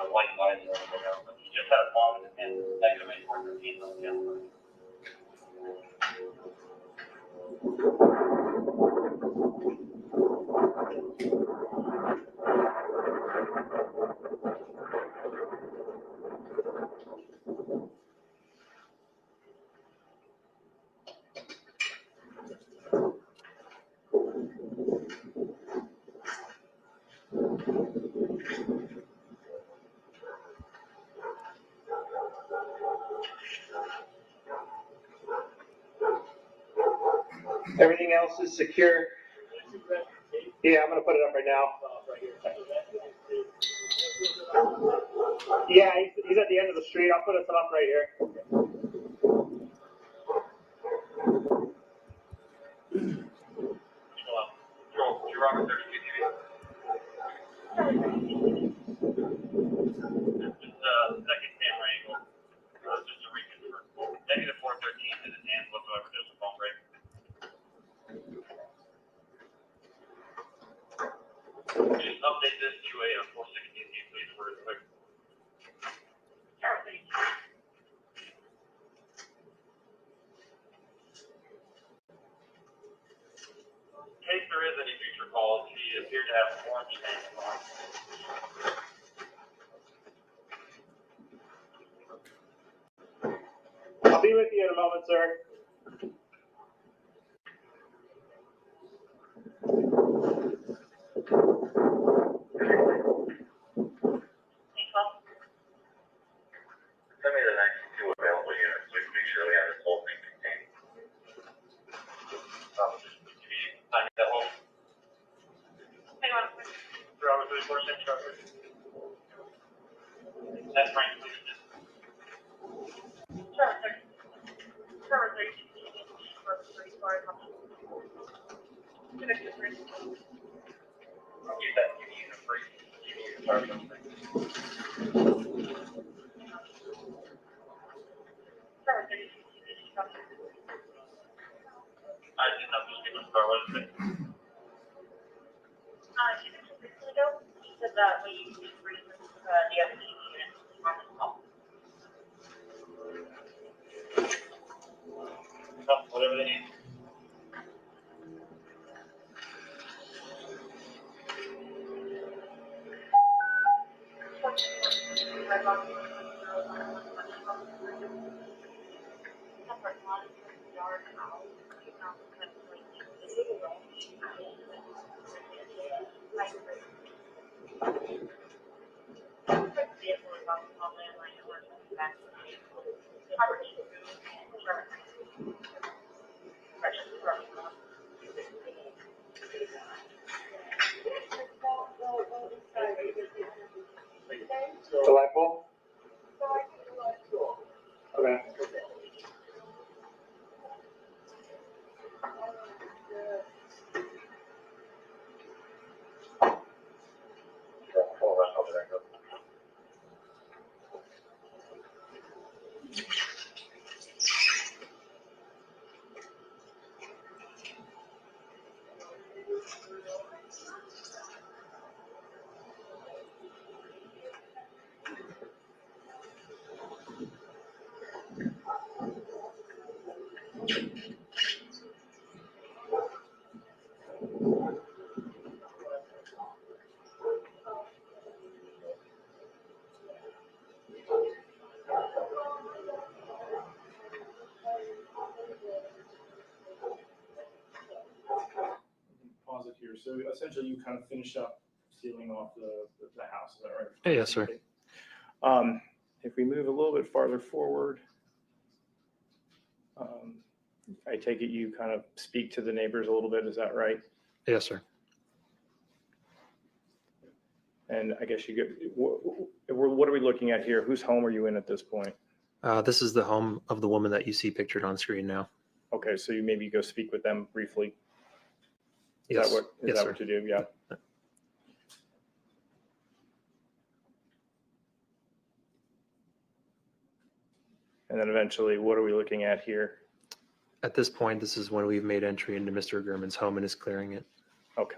the white visor over there, but he just had a phone and negative 8.13 on the other. Everything else is secure. Yeah, I'm gonna put it up right now. Yeah, he's at the end of the street. I'll put it up right here. Robert 32 TV. Second camera angle. Just to reconfirm. Negative 413 in his hands whatsoever. There's a phone break. Just update this to a 416 please, real quick. In case there is any future calls, he appeared to have orange hands on. I'll be with you in a moment, sir. Send me the next two available units so we can make sure we have this whole thing contained. Sign that home. Hang on. Robert 34 St. Trevor. That's Frank, please. Trevor 32. Connected free. I'll give that to you for free. You need to start something. I did not just get my car. What is it? She mentioned briefly ago, she said that we usually free the other two units on this call. Whatever they need. Delightful? Okay. Pause it here. So essentially, you kind of finished up sealing off the house. Is that right? Yes, sir. If we move a little bit farther forward, I take it you kind of speak to the neighbors a little bit. Is that right? Yes, sir. And I guess you get, what are we looking at here? Whose home are you in at this point? This is the home of the woman that you see pictured on screen now. Okay, so you maybe go speak with them briefly. Is Yes. that what, is Yes, that sir. what you do? Yeah. And then eventually, what are we looking at here? At this point, this is when we've made entry into Mr. Gurman's home and is clearing it. Okay.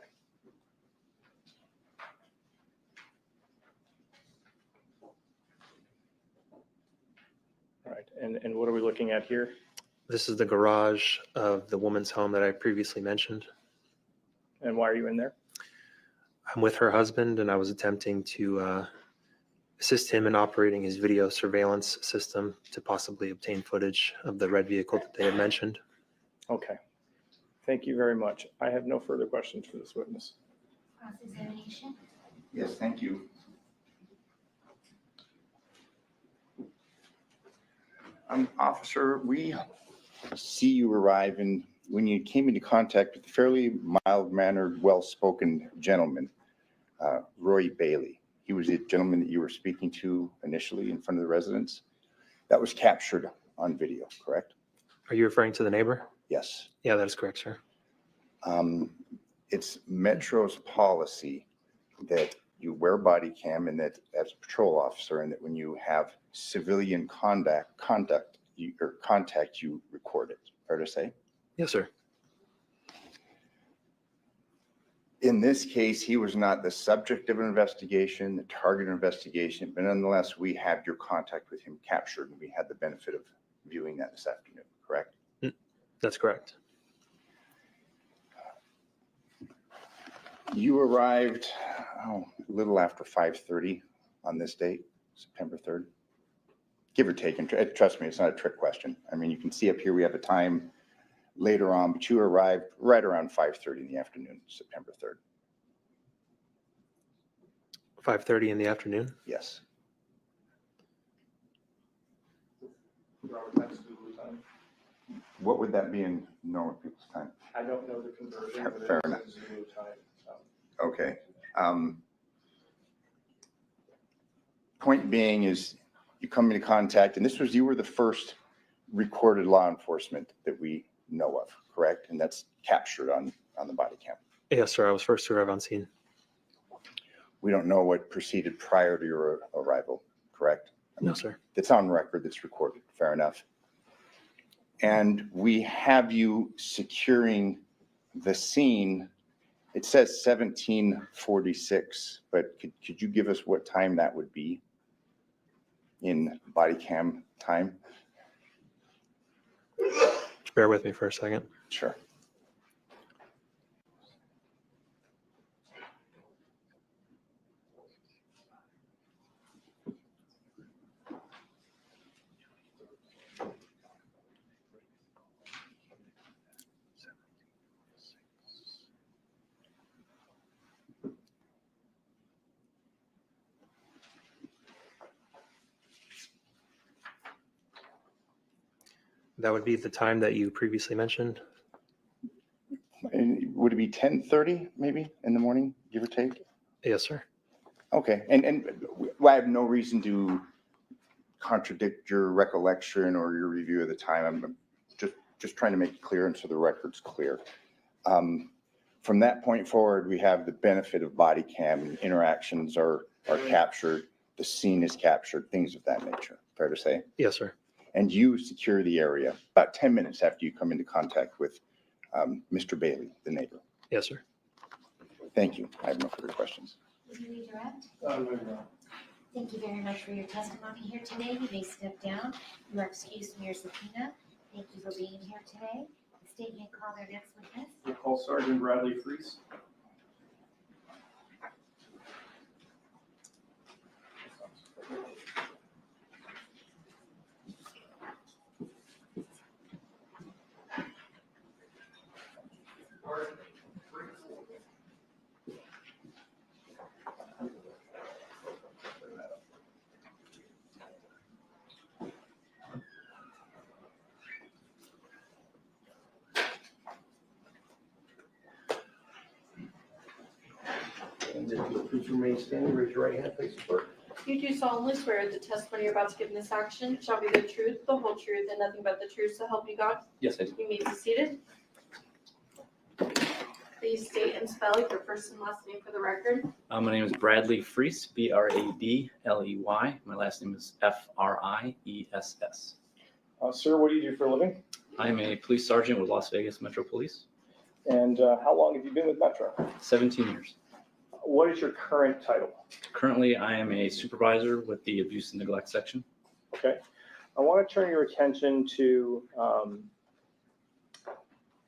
And what are we looking at here? This is the garage of the woman's home that I previously mentioned. And why are you in there? I'm with her husband, and I was attempting to assist him in operating his video surveillance system to possibly obtain footage of the red vehicle that they had mentioned. Okay. Thank you very much. I have no further questions for this witness. Cross-examination? Yes, thank you. Officer, we see you arrive, and when you came into contact with a fairly mild-mannered, well-spoken gentleman, Roy Bailey. He was the gentleman that you were speaking to initially in front of the residence. That was captured on video, correct? Are you referring to the neighbor? Yes. Yeah, that is correct, sir. It's Metro's policy that you wear body cam, and that as a patrol officer, and that when you have civilian contact, you record it. Fair to say? Yes, sir. In this case, he was not the subject of an investigation, the target of an investigation, but nonetheless, we have your contact with him captured, and we had the benefit of viewing that this afternoon, correct? That's correct. You arrived a little after 5:30 on this date, September 3rd, give or take. And trust me, it's not a trick question. I mean, you can see up here we have a time later on, but you arrived right around 5:30 in the afternoon, September 3rd. 5:30 in the afternoon? Yes. Robert, that's Zulu time. What would that be in normal people's time? I don't know the conversion, but Fair it enough. is Zulu time. Okay. Point being is you come into contact, and you were the first recorded law enforcement that we know of, correct? And that's captured on the body cam. Yes, sir. I was first to arrive on scene. We don't know what proceeded prior to your arrival, correct? No, sir. It's on record, that's recorded, fair enough. And we have you securing the scene. It says 17:46, but could you give us what time that would be in body cam time? Bear with me for a second. Sure. That would be the time that you previously mentioned. And would it be 10:30 maybe in the morning, give or take? Yes, sir. Okay, and I have no reason to contradict your recollection or your review of the time. I'm just trying to make it clear, and so the record's clear. From that point forward, we have the benefit of body cam. Interactions are captured, the scene is captured, things of that nature. Fair to say? Yes, sir. And you secure the area about 10 minutes after you come into contact with Mr. Bailey, the neighbor. Yes, sir. Thank you. I have no further questions. Would you redirect? No. Thank you very much for your testimony here today. You may step down. You are excused from your subpoena. Thank you for being here today. The state may call their next witness. We'll call Sergeant Bradley Freese. And if you please remain standing, raise your right hand, face the clerk. You do solemnly swear the testimony you're about to give in this action shall be the truth, the whole truth, and nothing but the truth, so help you God? Yes, I do. You may be seated. Please state and spell your first and last name for the record. My name is Bradley Freese, Bradley. My last name is Friess. Sir, what do you do for a living? I am a police sergeant with Las Vegas Metro Police, And how long have you been with Metro? 17 years. What is your current title? Currently, I am a supervisor with the abuse and neglect section. Okay. I want to turn your attention to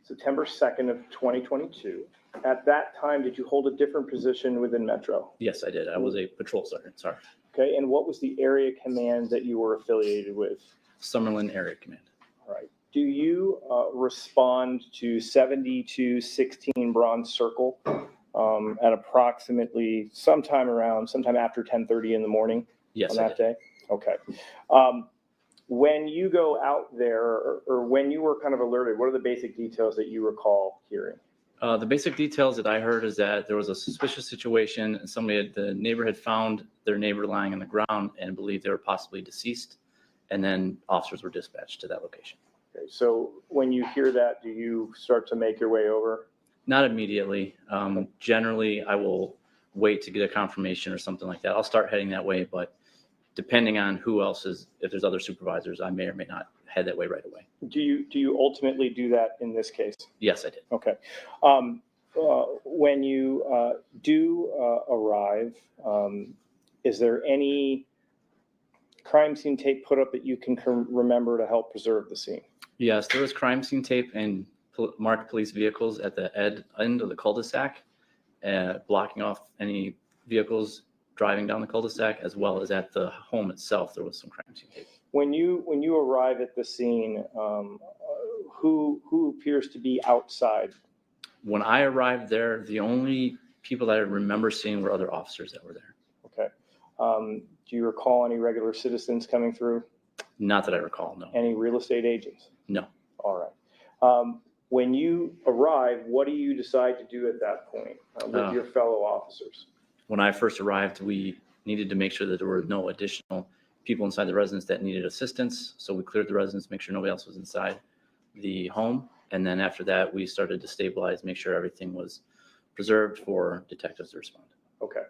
September 2nd of 2022. At that time, did you hold a different position within Metro? Yes, I did. I was a patrol sergeant, sorry. Okay, and what was the area command that you were affiliated with? Summerlin Area Command. All right. Do you respond to 7216 Bronze Circle at approximately sometime after 10:30 in the morning Yes, on I that did. day? Okay. When you go out there or when you were kind of alerted, what are the basic details that you recall hearing? The basic details that I heard is that there was a suspicious situation and the neighbor had found their neighbor lying on the ground and believed they were possibly deceased. And then officers were dispatched to that location. Okay, so when you hear that, do you start to make your way over? Not immediately. Generally, I will wait to get a confirmation or something like that. I'll start heading that way, but depending on who else is, if there's other supervisors, I may or may not head that way right away. Do you ultimately do that in this case? Yes, I did. Okay. When you do arrive, is there any crime scene tape put up that you can remember to help preserve the scene? Yes, there was crime scene tape and marked police vehicles at the end of the cul-de-sac, blocking off any vehicles driving down the cul-de-sac, as well as at the home itself, there was some crime scene tape. When you arrive at the scene, who appears to be outside? When I arrived there, the only people that I remember seeing were other officers that were there. Okay. Do you recall any regular citizens coming through? Not that I recall, no. Any real estate agents? No. All right. When you arrive, what do you decide to do at that point with your fellow officers? When I first arrived, we needed to make sure that there were no additional people inside the residence that needed assistance. So we cleared the residence, make sure nobody else was inside the home. And then after that, we started to stabilize, make sure everything was preserved for detectives to respond. Okay.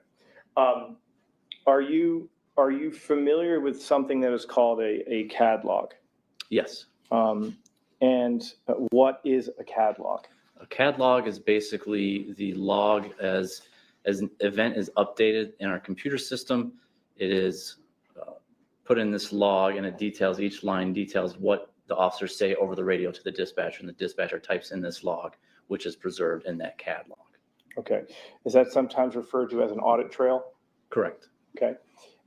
Are you familiar with something that is called a CAD log? Yes. And what is a CAD log? A CAD log is basically the log as an event is updated in our computer system. It is put in this log and it details, each line details what the officers say over the radio to the dispatcher, and the dispatcher types in this log, which is preserved in that CAD log. Okay. Is that sometimes referred to as an audit trail? Correct. Okay.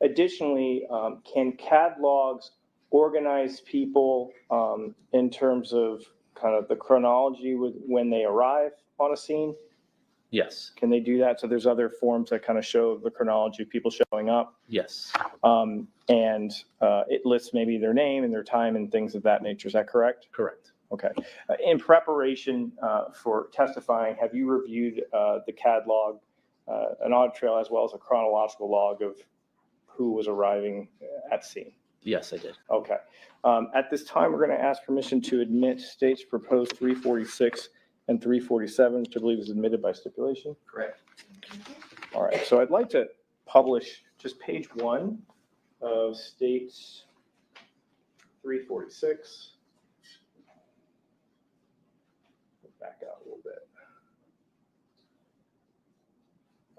Additionally, can CAD logs organize people in terms of kind of the chronology with when they arrive on a scene? Yes. Can they do that? So there's other forms that kind of show the chronology of people showing up. Yes. And it lists maybe their name and their time and things of that nature. Is that correct? Correct. Okay. In preparation for testifying, have you reviewed the CAD log, an audit trail, as well as a chronological log of who was arriving at scene? Yes, I did. Okay. At this time, we're going to ask permission to admit states proposed 346 and 347, which I believe is admitted by stipulation. Correct. All right. So I'd like to publish just page 1 of states 346. Back out a little bit.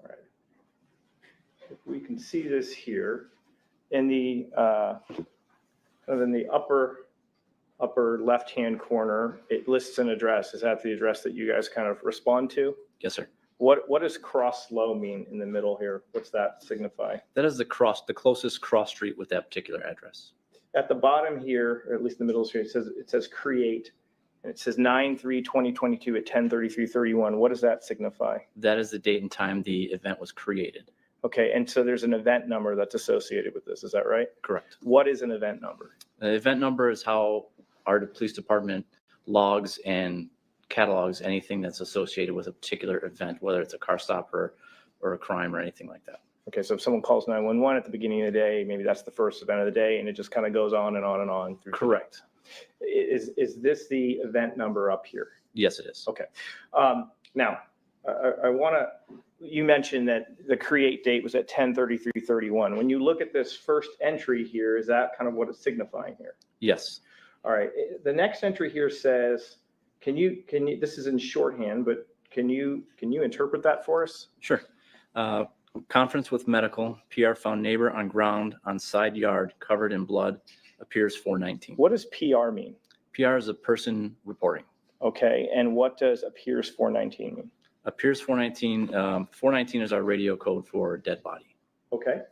All right. If we can see this here in the upper left-hand corner, it lists an address. Is that the address that you guys kind of respond to? Yes, sir. What does cross slow mean in the middle here? What's that signify? That is the closest cross street with that particular address. At the bottom here, or at least the middle here, it says create, and it says 9/3/2022 at 10:33:31. What does that signify? That is the date and time the event was created. Okay, and so there's an event number that's associated with this. Is that right? Correct. What is an event number? The event number is how our police department logs and catalogs anything that's associated with a particular event, whether it's a car stop or a crime or anything like that. Okay, so if someone calls 911 at the beginning of the day, maybe that's the first event of the day, and it just kind of goes on and on and on. Correct. Is this the event number up here? Yes, it is. Okay. Now, I want to, you mentioned that the create date was at 10:33:31. When you look at this first entry here, is that kind of what it's signifying here? Yes. All right. The next entry here says, can you, this is in shorthand, but can you interpret that for us? Sure. Conference with medical. PR found neighbor on ground on side yard covered in blood. appears 419. What does PR mean? PR is a person reporting. Okay, and what does appears 419 mean? Appears 419, 419 is our radio code for dead body. Okay.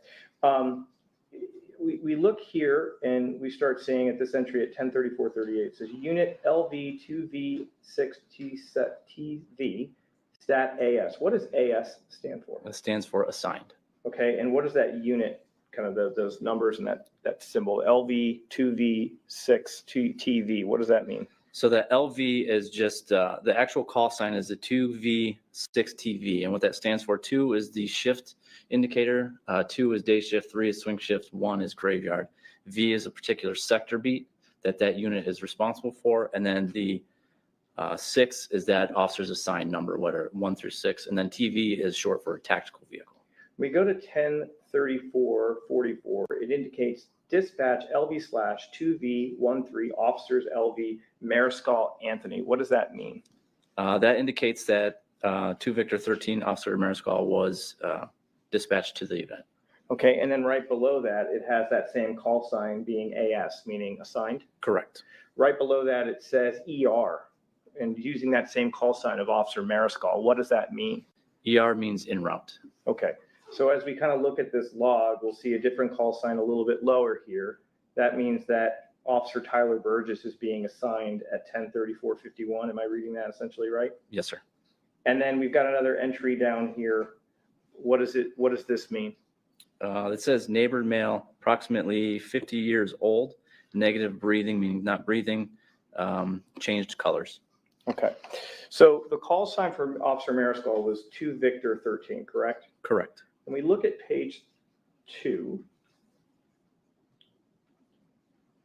We look here and we start seeing at this entry at 10:34:38, it says unit LV2V6TV stat AS. What does AS stand for? That stands for assigned. Okay, and what is that unit, kind of those numbers and that symbol, LV2V6TV, what does that mean? So the LV is just, the actual call sign is the 2V6TV. And what that stands for, 2 is the shift indicator, 2 is day shift, 3 is swing shift, 1 is graveyard. V is a particular sector beat that unit is responsible for. And then the 6 is that officer's assigned number, whether 1 through 6. And then TV is short for tactical vehicle. We go to 10:34:44, it indicates dispatch LV/2V13 officers LV Mariscal Anthony. What does that mean? That indicates that 2 Victor 13 Officer Mariscal was dispatched to the event. Okay, and then right below that, it has that same call sign being AS, meaning assigned. Correct. Right below that, it says ER, and using that same call sign of Officer Mariscal. What does that mean? ER means en route. Okay, so as we kind of look at this log, we'll see a different call sign a little bit lower here. That means that Officer Tyler Burgess is being assigned at 10:34:51. Am I reading that essentially right? Yes, sir. And then we've got another entry down here. What does this mean? It says neighbor male, approximately 50 years old, negative breathing, meaning not breathing, changed colors. Okay, so the call sign for Officer Mariscal was 2 Victor 13, correct? Correct. When we look at page 2,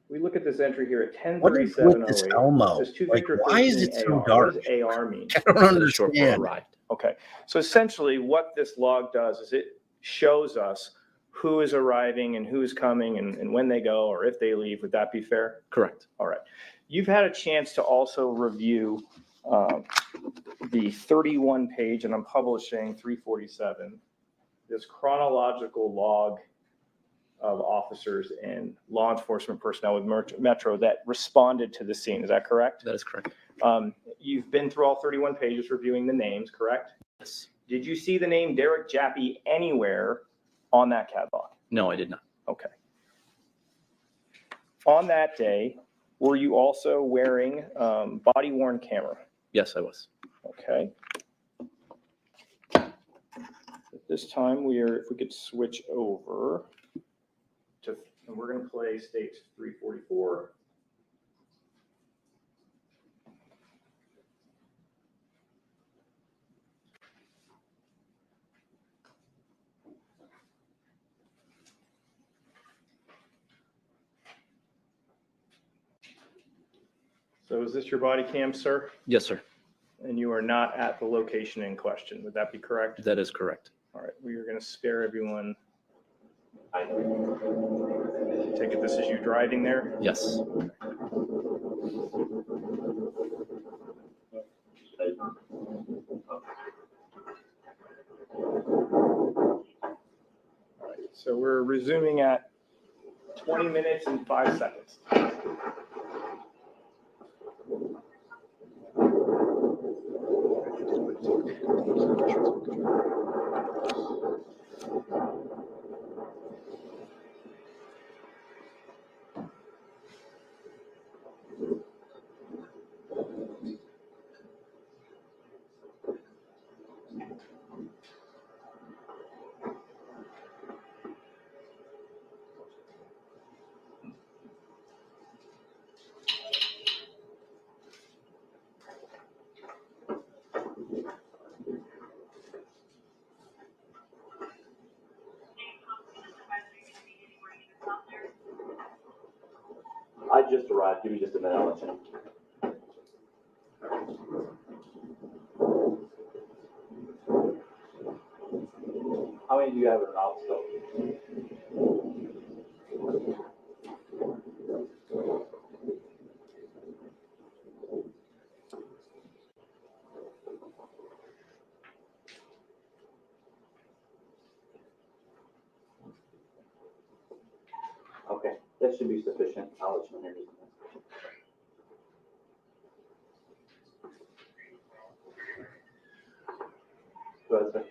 we look at this entry here at What is with this 10:37:08. Elmo? It says 2 Like, Victor why is 13 it so AR. dark? What does AR mean? I don't That is short for understand. arrived. Okay, so essentially what this log does is it shows us who is arriving and who is coming and when they go or if they leave. Would that be fair? Correct. All right. You've had a chance to also review the 31 page, and I'm publishing 347, this chronological log of officers and law enforcement personnel with Metro that responded to the scene. Is that correct? That is correct. You've been through all 31 pages reviewing the names, correct? Yes. Did you see the name Derek Jappy anywhere on that catalog? No, I did not. Okay. On that day, were you also wearing body-worn camera? Yes, I was. Okay. At this time, if we could switch over to, and we're going to play states 344. So is this your body cam, sir? Yes, sir. And you are not at the location in question. Would that be correct? That is correct. All right, we are going to spare everyone. Take it this is you driving there? Yes. So we're resuming at 20 minutes and 5 seconds. I just arrived. Give me just a minute. I'll let you know. How many do you have in an office though? Okay. Yes, That should be sufficient. I'll let you know here in just a minute. Go ahead, sir.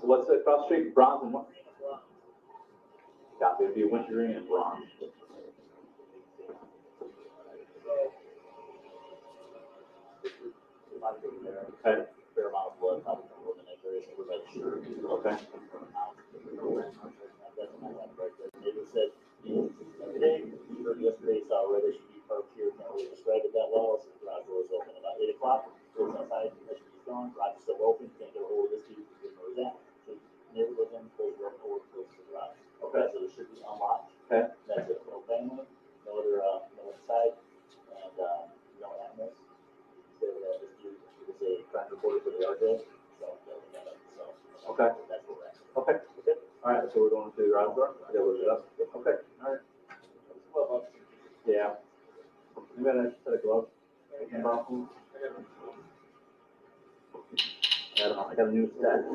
So what's the cross street? Bronze and what? Copy. It would be wintergreen and bronze. Okay. Fair amount of blood, probably from eliminate there, we're not sure. Okay. Maybe said, today, or yesterday, saw a reddish be parked here, can't really describe it that well, so the garage door is open about 8 o'clock, goes outside, that should be gone, garage is still open, can't get a hold of this dude, didn't know where he's at. So neighbor goes in, closes the door, closes the garage. Okay, so it should be unlocked. Okay. That's it, no family, no other, no inside, and, no animals. So that this dude is a crime reporter for the RJ, so, Okay. that's what we're at. Okay. All right, so we're going to the garage door? I gotta look it up. Okay, all right. Yeah. You got a set of gloves? I got a new set.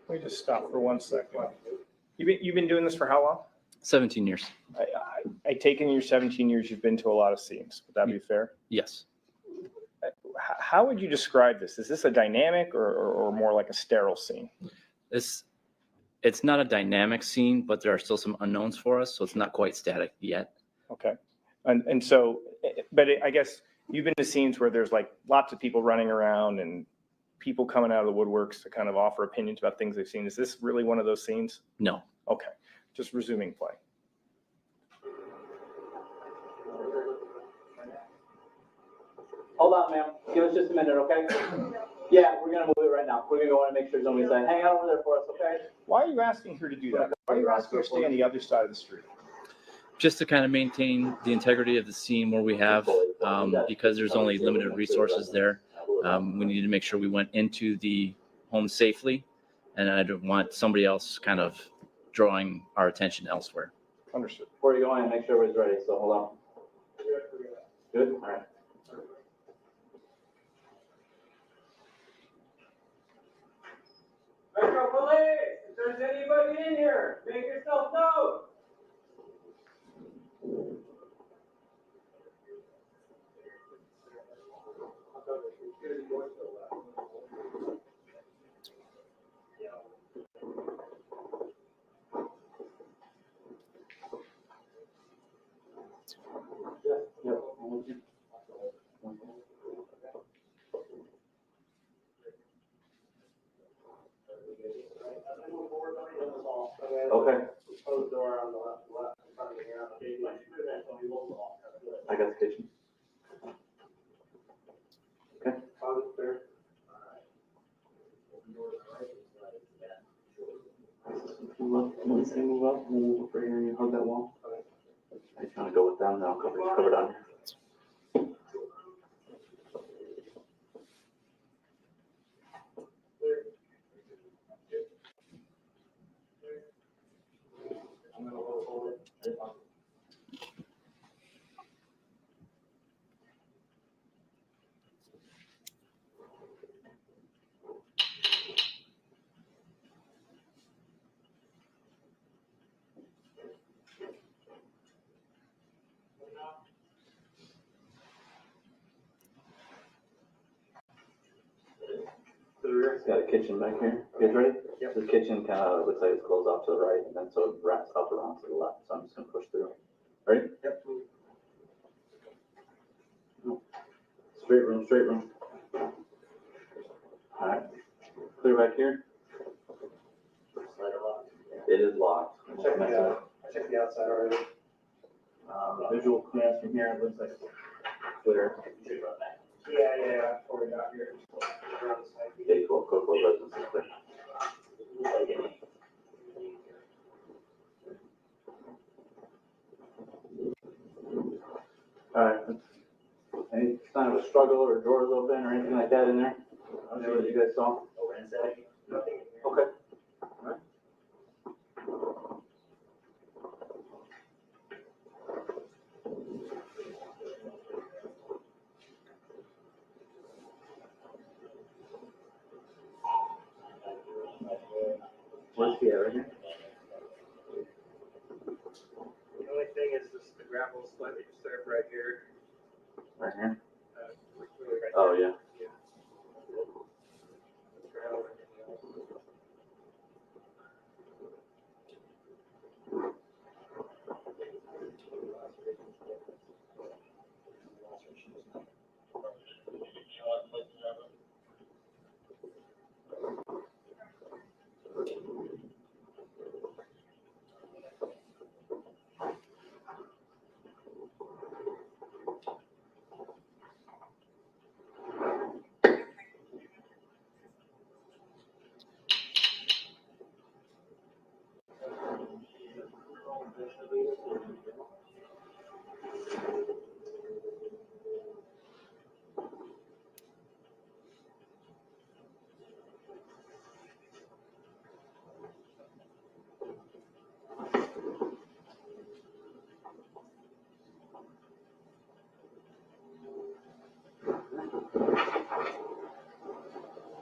Let me just stop for 1 second. You've been doing this for how long? 17 years. I take in your 17 years, you've been to a lot of scenes. Would that be fair? Yes. How would you describe this? Is this a dynamic or more like a sterile scene? It's not a dynamic scene, but there are still some unknowns for us, so it's not quite static yet. Okay. And so, but I guess you've been to scenes where there's like lots of people running around and people coming out of the woodworks to kind of offer opinions about things they've seen. Is this really one of those scenes? No. Okay. Just resuming play. Hold on, ma'am. Give us just a minute, okay? Yeah, we're gonna move it right now. We're gonna go in and make sure nobody's like, hang out over there for us, okay? Why are you asking her to do that? Why are you asking her to stay on the other side of the street? Just to kind of maintain the integrity of the scene where we have, because there's only limited resources there. We needed to make sure we went into the home safely, and I don't want somebody else kind of drawing our attention elsewhere. Understood. Before you go in, make sure everybody's ready, so hold on. Good? All right. Metro Police, if there's anybody in here, make yourself known. Okay. Closed door on the left, in front of me here, okay, I got the kitchen. Okay. Move up, move up, move over here and hug that wall. I just want to go with them, then I'll cover it on here. It's got a kitchen back here. You guys ready? Yep. The kitchen kind of looks like it's closed off to the right, and then so it wraps up around to the left. So I'm just gonna push through. Ready? Yep. Straight room, straight room. All right. Clear back here. It is locked. I checked the outside already. Visual clearance from here. It looks like it's clear. Yeah, before we got here. Okay, cool, cool, cool. Residence is clear. All right. Any sign of a struggle or drawers open or anything like that in there? I don't know what you guys saw. Okay. All right. Yeah, right here. The only thing is this, the gravel is slightly disturbed right here. Right here? Really right Oh, there. yeah. Gravel.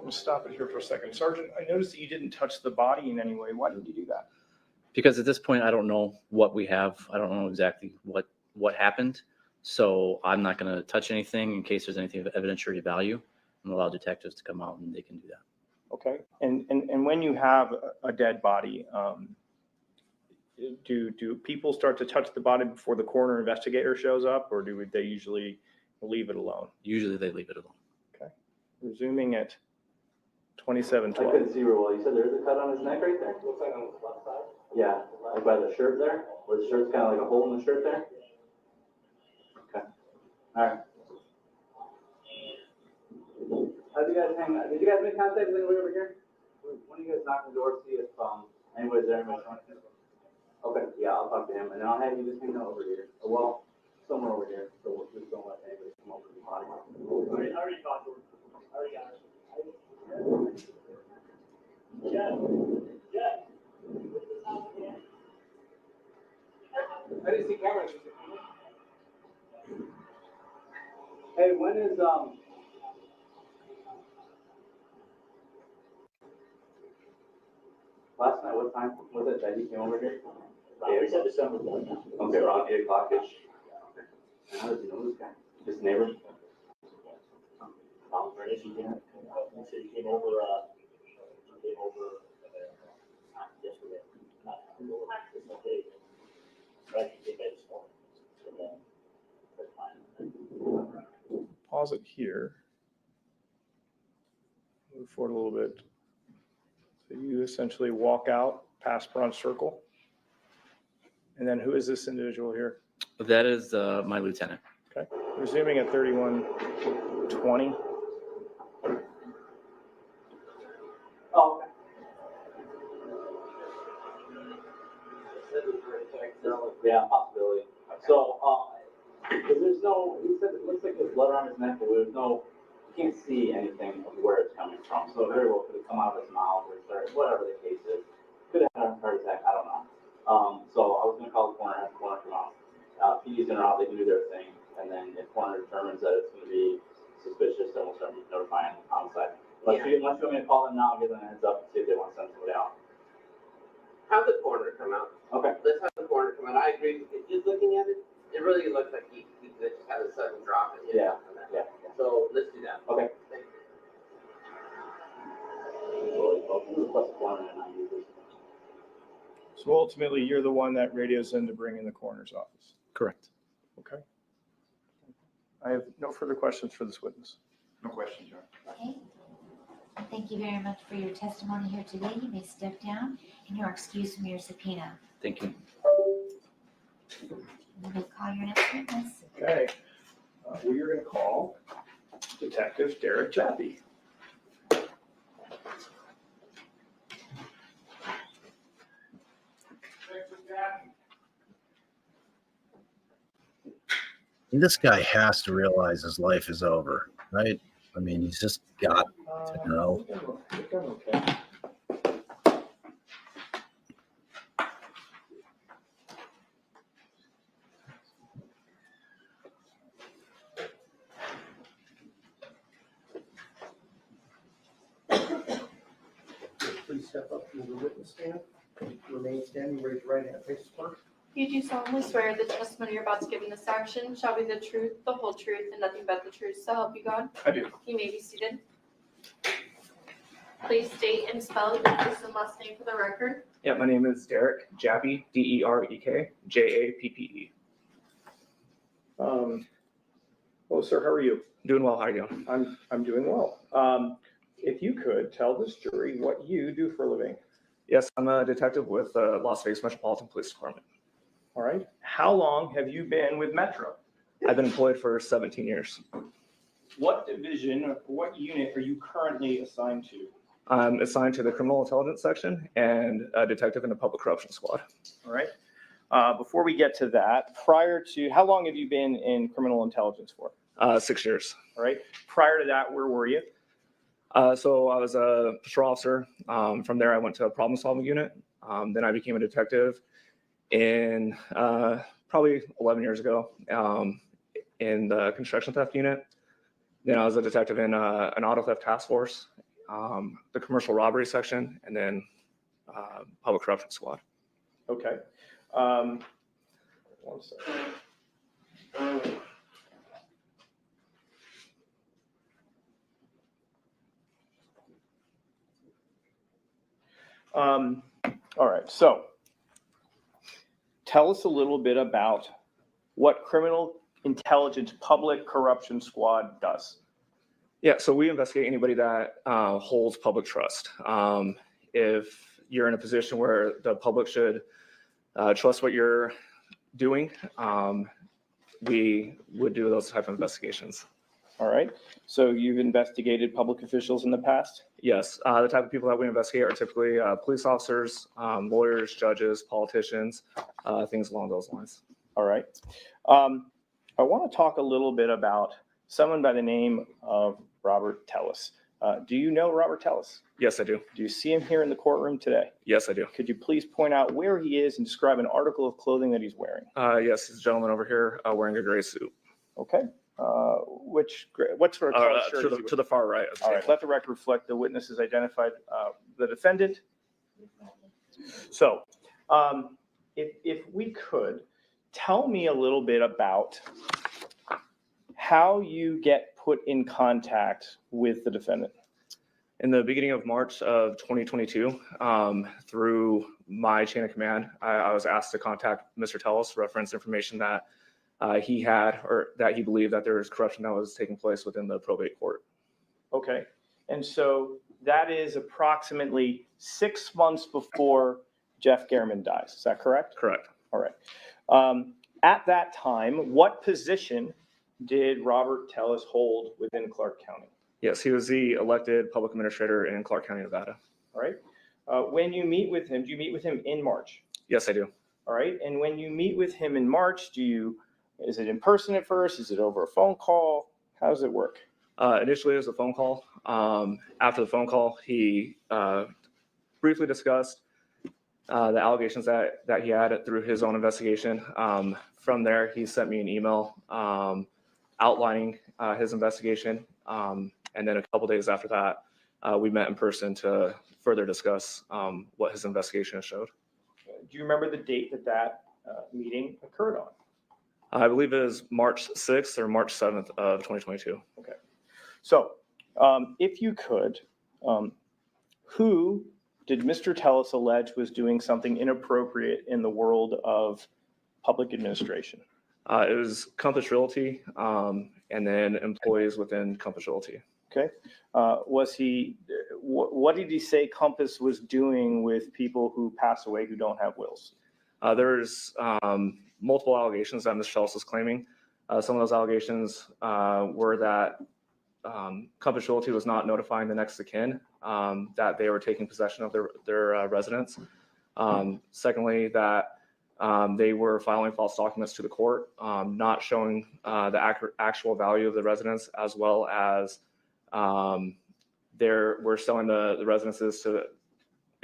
We'll stop it here for a second. Sergeant, I noticed that you didn't touch the body in any way. Why did you do that? Because at this point, I don't know what we have. I don't know exactly what happened. So I'm not going to touch anything in case there's anything of evidentiary value. I'm allow detectives to come out and they can do that. Okay. And when you have a dead body, do people start to touch the body before the coroner investigator shows up, or do they usually leave it alone? Usually they leave it alone. Okay. Resuming at I 27:12. couldn't see real well. You said there is a cut on his neck right there? Looks like on the left side. Yeah, like by the shirt there, where the shirt's kind of like a hole in the shirt there? Okay, all right. How did you guys hang out? Did you guys make contact with anybody over here? When you guys knock on the door, see if, anybody's there, anybody's trying to. Okay, yeah, I'll talk to him, and then I'll have you just hang out over here. Well, somewhere over here, so we'll just don't let anybody come over to the body. I already talked to her. I already got her. Yeah. I didn't see cameras. Hey, when is, last night, what time was it that he came over here? We said December 1. Okay, around 8 o'clock-ish. How does he know this guy? His neighbor? For an issue, he said he came over, yesterday. Not, it's okay. But I can get back this morning. And then, that's fine. Pause it here. Move forward a little bit. So you essentially walk out past Bronze Circle. And then who is this individual here? That is my lieutenant. Okay. Resuming at 31:20. Oh, okay. Yeah, possibility. So, because there's no, he said it looks like there's blood around his neck, but there's no, you can't see anything of where it's coming from. So it very well could have come out of his mouth or whatever the case is. Could have had a heart attack, I don't know. So I was gonna call the coroner, have the coroner come out. PD's in or out, they can do their thing. And then if coroner determines that it's gonna be suspicious, then we'll start notifying homicide. Unless you want me to call them now, give them a heads up, and see if they want to send somebody out. Have the coroner come out. Okay. Let's have the coroner come out. I agree. Just looking at it, it really looks like he just had a sudden drop in his Yeah. Yeah. So let's do that. Okay. Thank you. Request a coroner and I usually. So ultimately, you're the one that radios in to bring in the coroner's office. Correct. Okay. I have no further questions for this witness. No question, John. Okay. Thank you very much for your testimony here today. You may step down and you are excused from your subpoena. Thank you. You may call your next witness. Okay. We are going to call Detective Derek Jappy. This guy has to realize his life is over, right? I mean, he's just got to know. Okay. please step up to the witness stand. Remain standing, raise your right hand, face the clerk. You do solemnly swear the testimony you're about to give in this action shall be the truth, the whole truth, and nothing but the truth, so help you God? I do. You may be seated. Please state and spell your first and last name for the record. Yeah, my name is Derek Jappy, Derek, Jappe. Hello, sir. How are you? Doing well. How are you doing? I'm doing well. If you could tell this jury what you do for a living. Yes, I'm a detective with the Las Vegas Metropolitan Police Department. All right. How long have you been with Metro? I've been employed for 17 years. What division or what unit are you currently assigned to? I'm assigned to the Criminal Intelligence Section and a detective in the Public Corruption Squad. All right. Before we get to that, how long have you been in criminal intelligence for? 6 years. All right. Prior to that, where were you? So I was a patrol officer. From there, I went to a problem-solving unit. Then I became a detective in probably 11 years ago in the construction theft unit. Then I was a detective in an auto theft task force, the commercial robbery section, and then public corruption squad. Okay. 1 second. All right. So tell us a little bit about what Criminal Intelligence Public Corruption Squad does. Yeah, so we investigate anybody that holds public trust. If you're in a position where the public should trust what you're doing, we would do those type of investigations. All right. So you've investigated public officials in the past? Yes, the type of people that we investigate are typically police officers, lawyers, judges, politicians, things along those lines. All right. I want to talk a little bit about someone by the name of Robert TELLES. Do you know Robert TELLES? Yes, I do. Do you see him here in the courtroom today? Yes, I do. Could you please point out where he is and describe an article of clothing that he's wearing? Yes, this gentleman over here wearing a gray suit. Okay. What sort of color shirt is he to the far right. All right, let the record reflect the witness has identified the defendant. So if we could, tell me a little bit about how you get put in contact with the defendant. In the beginning of March of 2022, through my chain of command, I was asked to contact Mr. TELLES, reference information that he had, or that he believed that there was corruption that was taking place within the probate court. Okay. And so that is approximately 6 months before Jeff Gehrman dies. Is that correct? Correct. All right. At that time, what position did Robert TELLES hold within Clark County? Yes, he was the elected public administrator in Clark County, Nevada. All right. When you meet with him, do you meet with him in March? Yes, I do. All right. And when you meet with him in March, is it in person at first? Is it over a phone call? How does it work? Initially, it was a phone call. After the phone call, he briefly discussed the allegations that he had through his own investigation. From there, he sent me an email outlining his investigation. And then a couple days after that, we met in person to further discuss what his investigation showed. Do you remember the date that meeting occurred on? I believe it is March 6th or March 7th of 2022. Okay. So if you could, who did Mr. TELLES allege was doing something inappropriate in the world of public administration? It was Compass Realty and then employees within Compass Realty. Okay. What did he say Compass was doing with people who pass away who don't have wills? There's multiple allegations that Mr. TELLES is claiming. Some of those allegations were that Compass Realty was not notifying the next of kin that they were taking possession of their residence. Secondly, that they were filing false documents to the court, not showing the actual value of the residence, as well as we're selling the residences to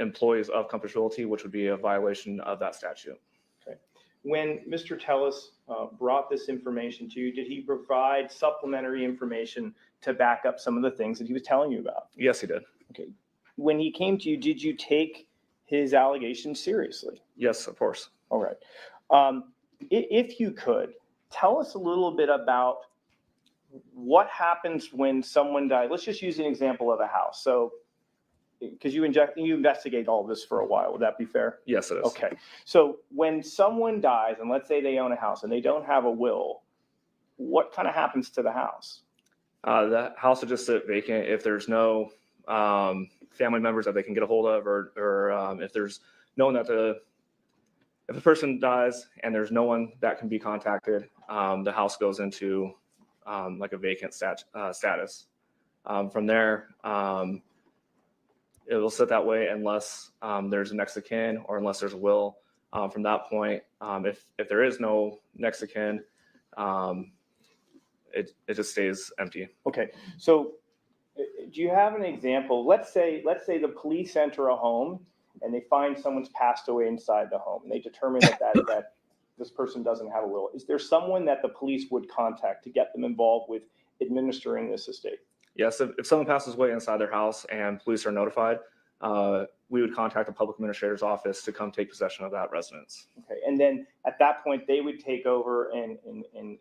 employees of Compass Realty, which would be a violation of that statute. Okay. When Mr. TELLES brought this information to you, did he provide supplementary information to back up some of the things that he was telling you about? Yes, he did. Okay. when he came to you, did you take his allegations seriously? Yes, of course. All right. If you could, tell us a little bit about what happens when someone dies. Let's just use an example of a house. So, because you investigate all this for a while, would that be fair? Yes, it is. Okay. So when someone dies, and let's say they own a house and they don't have a will, what kind of happens to the house? The house will just sit vacant if there's no family members that they can get a hold of, or if there's no one that if a person dies and there's no one that can be contacted, the house goes into like a vacant status. From there, it will sit that way unless there's a next of kin or unless there's a will. From that point, if there is no next of kin, it just stays empty. Okay, so do you have an example? Let's say the police enter a home and they find someone's passed away inside the home, and they determine that this person doesn't have a will. Is there someone that the police would contact to get them involved with administering this estate? Yes, if someone passes away inside their house and police are notified, we would contact the public administrator's office to come take possession of that residence. Okay, and then at that point, they would take over and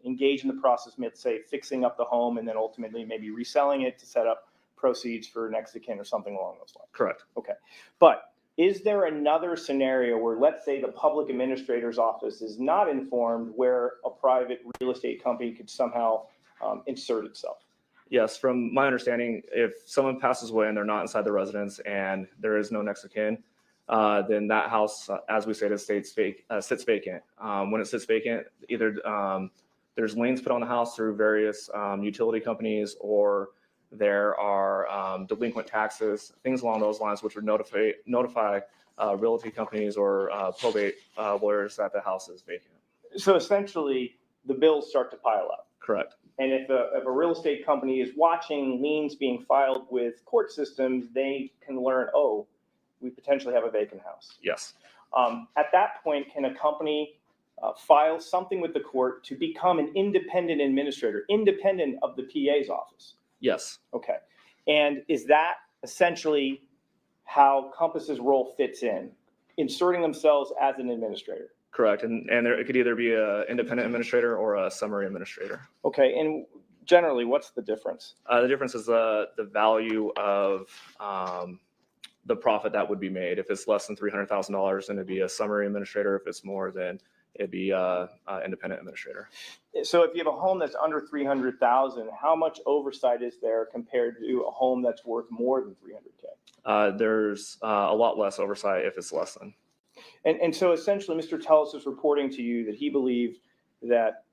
engage in the process, let's say fixing up the home, and then ultimately maybe reselling it to set up proceeds for next of kin or something along those lines. Correct. Okay, but is there another scenario where, let's say, the public administrator's office is not informed, where a private real estate company could somehow insert itself? Yes, from my understanding, if someone passes away and they're not inside the residence and there is no next of kin, then that house, as we say, sits vacant. When it sits vacant, either there's liens put on the house through various utility companies, or there are delinquent taxes, things along those lines, which would notify realty companies or probate lawyers that the house is vacant. So essentially, the bills start to pile up. Correct. And if a real estate company is watching liens being filed with court systems, they can learn, oh, we potentially have a vacant house. Yes. At that point, can a company file something with the court to become an independent administrator, independent of the PA's office? Yes. Okay. And is that essentially how Compass's role fits in, inserting themselves as an administrator? Correct. And it could either be an independent administrator or a summary administrator. Okay. And generally, what's the difference? The difference is the value of the profit that would be made. If it's less than $300,000, then it'd be a summary administrator. If it's more, then it'd be an independent administrator. So if you have a home that's under $300,000, how much oversight is there compared to a home that's worth more than $300K? There's a lot less oversight if it's less than. And so essentially, Mr. Telles is reporting to you that he believed that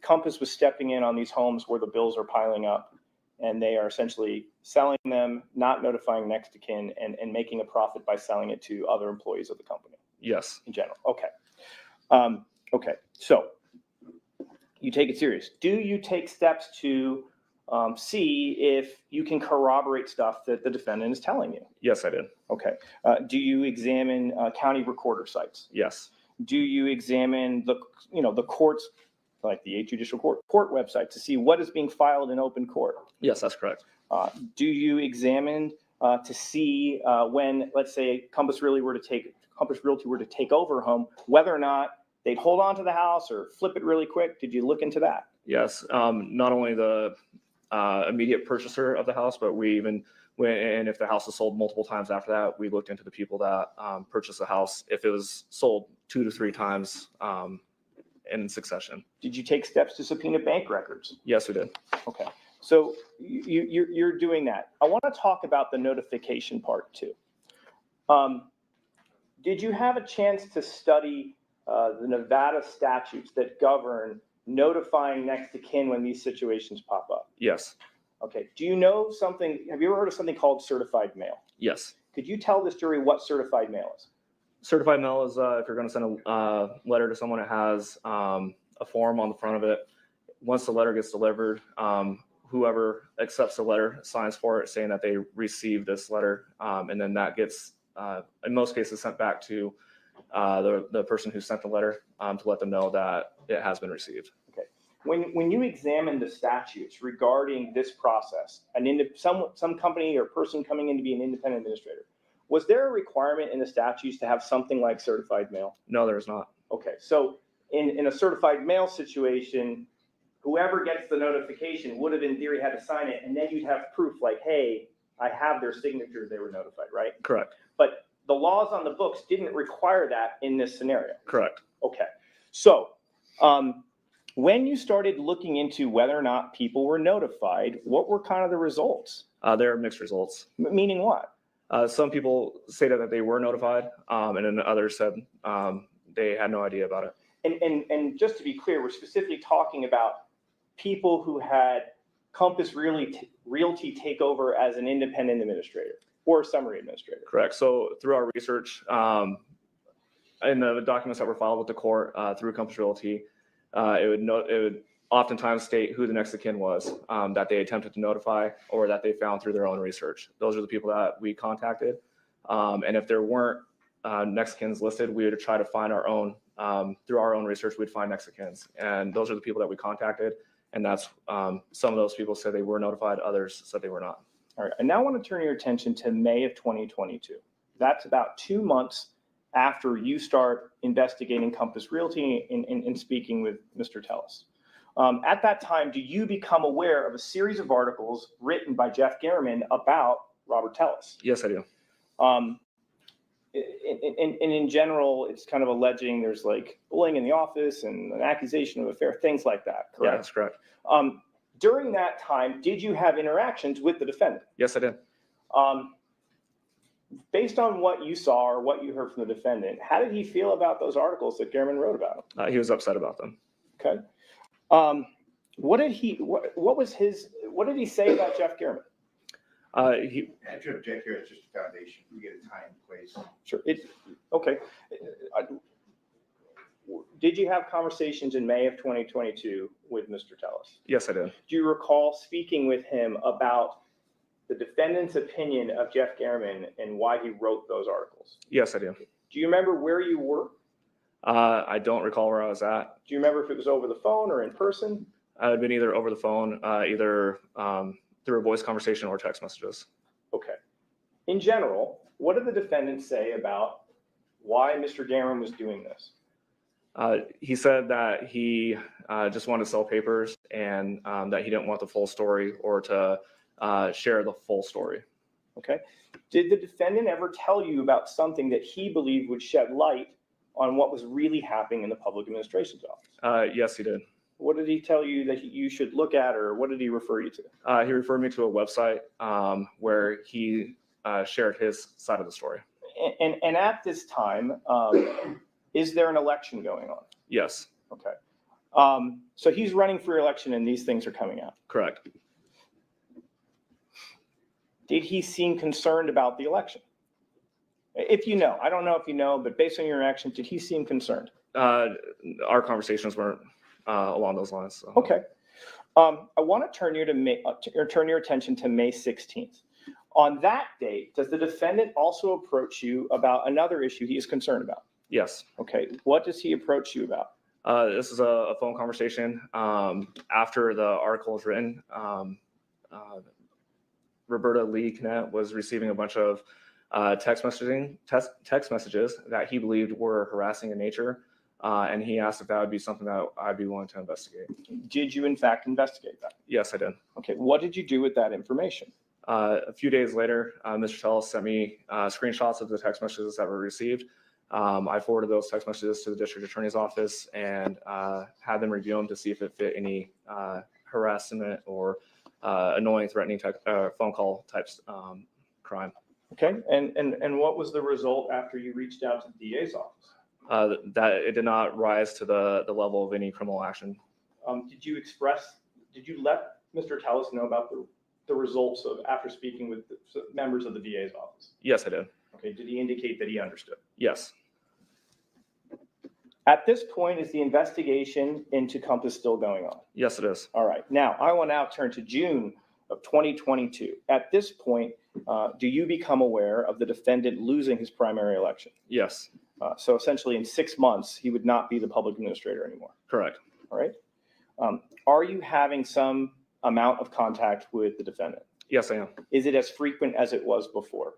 Compass was stepping in on these homes where the bills are piling up, and they are essentially selling them, not notifying next of kin, and making a profit by selling it to other employees of the company. Yes. In general. Okay. Okay. So you take it serious. Do you take steps to see if you can corroborate stuff that the defendant is telling you? Yes, I did. Okay. Do you examine county recorder sites? Yes. Do you examine the courts, like the 8th Judicial Court website, to see what is being filed in open court? Yes, that's correct. Do you examine to see when, let's say, Compass Realty were to take over a home, whether or not they'd hold on to the house or flip it really quick? Did you look into that? Yes. Not only the immediate purchaser of the house, but we even went, and if the house was sold multiple times after that, we looked into the people that purchased the house, if it was sold 2 to 3 times in succession. Did you take steps to subpoena bank records? Yes, we did. Okay. So you're doing that. I want to talk about the notification part too. Did you have a chance to study the Nevada statutes that govern notifying next of kin when these situations pop up? Yes. Okay. Do you know something? Have you ever heard of something called certified mail? Yes. Could you tell this jury what certified mail is? Certified mail is if you're going to send a letter to someone, it has a form on the front of it. Once the letter gets delivered, whoever accepts the letter signs for it, saying that they received this letter, and then that gets, in most cases, sent back to the person who sent the letter to let them know that it has been received. Okay. when you examine the statutes regarding this process, some company or person coming in to be an independent administrator, was there a requirement in the statutes to have something like certified mail? No, there is not. Okay, so in a certified mail situation, whoever gets the notification would have in theory had to sign it, and then you'd have proof like, hey, I have their signature, they were notified, right? Correct. But the laws on the books didn't require that in this scenario. Correct. Okay, so when you started looking into whether or not people were notified, what were kind of the results? There are mixed results. Meaning what? Some people stated that they were notified, and then others said they had no idea about it. And just to be clear, we're specifically talking about people who had Compass Realty take over as an independent administrator or summary administrator. Correct. So through our research, in the documents that were filed with the court through Compass Realty, it would oftentimes state who the next of kin was that they attempted to notify or that they found through their own research. Those are the people that we contacted. And if there weren't next of kins listed, we would try to find our own, through our own research, we'd find next of kins. And those are the people that we contacted. And that's, some of those people said they were notified, others said they were not. All right, I now want to turn your attention to May of 2022. That's about 2 months after you start investigating Compass Realty and speaking with Mr. TELLES. At that time, do you become aware of a series of articles written by Jeff Garriman about Robert TELLES? Yes, I do. And in general, it's kind of alleging there's like bullying in the office and an accusation of affair, things like that, correct? Yeah, that's correct. During that time, did you have interactions with the defendant? Yes, I did. Based on what you saw or what you heard from the defendant, how did he feel about those articles that Garriman wrote about him? He was upset about them. Okay. What did he say about Jeff Garriman? After Jeff here, it's just a foundation. We get a time, place. Sure. Okay. Did you have conversations in May of 2022 with Mr. TELLES? Yes, I did. Do you recall speaking with him about the defendant's opinion of Jeff Garriman and why he wrote those articles? Yes, I do. Do you remember where you were? I don't recall where I was at. Do you remember if it was over the phone or in person? I had been either over the phone, either through a voice conversation or text messages. Okay. In general, what did the defendant say about why Mr. Garriman was doing this? He said that he just wanted to sell papers and that he didn't want the full story or to share the full story. Okay. Did the defendant ever tell you about something that he believed would shed light on what was really happening in the public administration's office? Yes, he did. What did he tell you that you should look at, or what did he refer you to? He referred me to a website where he shared his side of the story. And at this time, is there an election going on? Yes. Okay. So he's running for election and these things are coming out. Correct. Did he seem concerned about the election? If you know, I don't know if you know, but based on your reaction, did he seem concerned? Our conversations weren't along those lines. So. Okay. I want to turn your attention to May 16th. On that date, does the defendant also approach you about another issue he is concerned about? Yes. Okay. What does he approach you about? This is a phone conversation after the article was written. Roberta Lee Knet was receiving a bunch of text messages that he believed were harassing in nature, and he asked if that would be something that I'd be willing to investigate. Did you in fact investigate that? Yes, I did. Okay. What did you do with that information? A few days later, Mr. TELLES sent me screenshots of the text messages that were received. I forwarded those text messages to the district attorney's office and had them review them to see if it fit any harassment or annoying, threatening phone call types crime. Okay. And what was the result after you reached out to the DA's office? That it did not rise to the level of any criminal action. Did you let Mr. TELLES know about the results of after speaking with the members of the DA's office? Yes, I did. Okay. Did he indicate that he understood? Yes. At this point, is the investigation into Compass still going on? Yes, it is. All right. Now, I will now turn to June of 2022. At this point, do you become aware of the defendant losing his primary election? Yes. So essentially in 6 months, he would not be the public administrator anymore. Correct. All right. Are you having some amount of contact with the defendant? Yes, I am. Is it as frequent as it was before?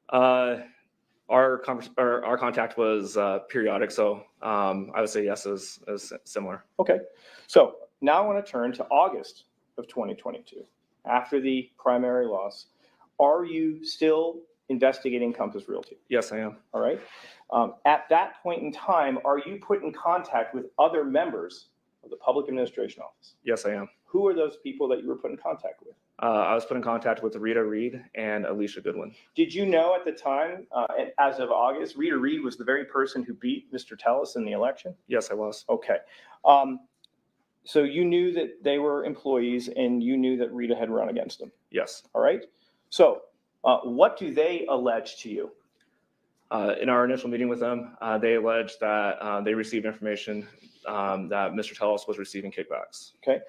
Our contact was periodic, so I would say yes, is similar. Okay, so now I want to turn to August of 2022. After the primary loss, are you still investigating Compass Realty? Yes, I am. All right. At that point in time, are you put in contact with other members of the Public Administration Office? Yes, I am. Who are those people that you were put in contact with? I was put in contact with Rita Reed and Alicia Goodwin. Did you know at the time, as of August, Rita Reed was the very person who beat Mr. Tellis in the election? Yes, I was. Okay. So you knew that they were employees and you knew that Rita had run against them? Yes. All right. So what do they allege to you? In our initial meeting with them, they alleged that they received information that Mr. Tellis was receiving kickbacks. Okay.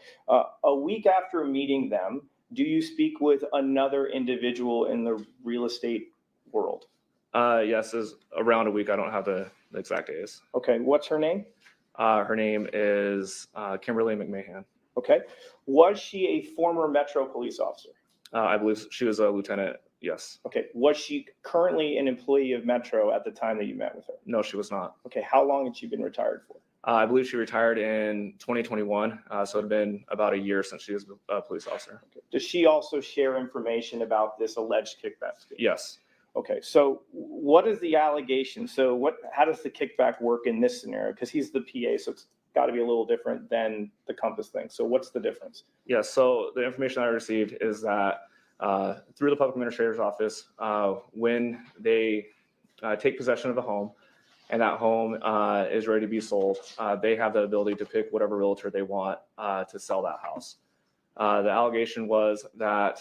A week after meeting them, do you speak with another individual in the real estate world? Yes, is around a week. I don't have the exact days. Okay. What's her name? Her name is Kimberly McMahon. Okay. Was she a former Metro police officer? I believe she was a lieutenant. Yes. Okay. Was she currently an employee of Metro at the time that you met with her? No, she was not. Okay. How long had she been retired for? I believe she retired in 2021, so it had been about a year since she was a police officer. Okay. Does she also share information about this alleged kickback scheme? Yes. Okay, so what is the allegation? So how does the kickback work in this scenario? Because he's the PA, so it's got to be a little different than the Compass thing. So what's the difference? Yes, so the information I received is that through the Public Administrator's Office, when they take possession of the home, and that home is ready to be sold, they have the ability to pick whatever realtor they want to sell that house. The allegation was that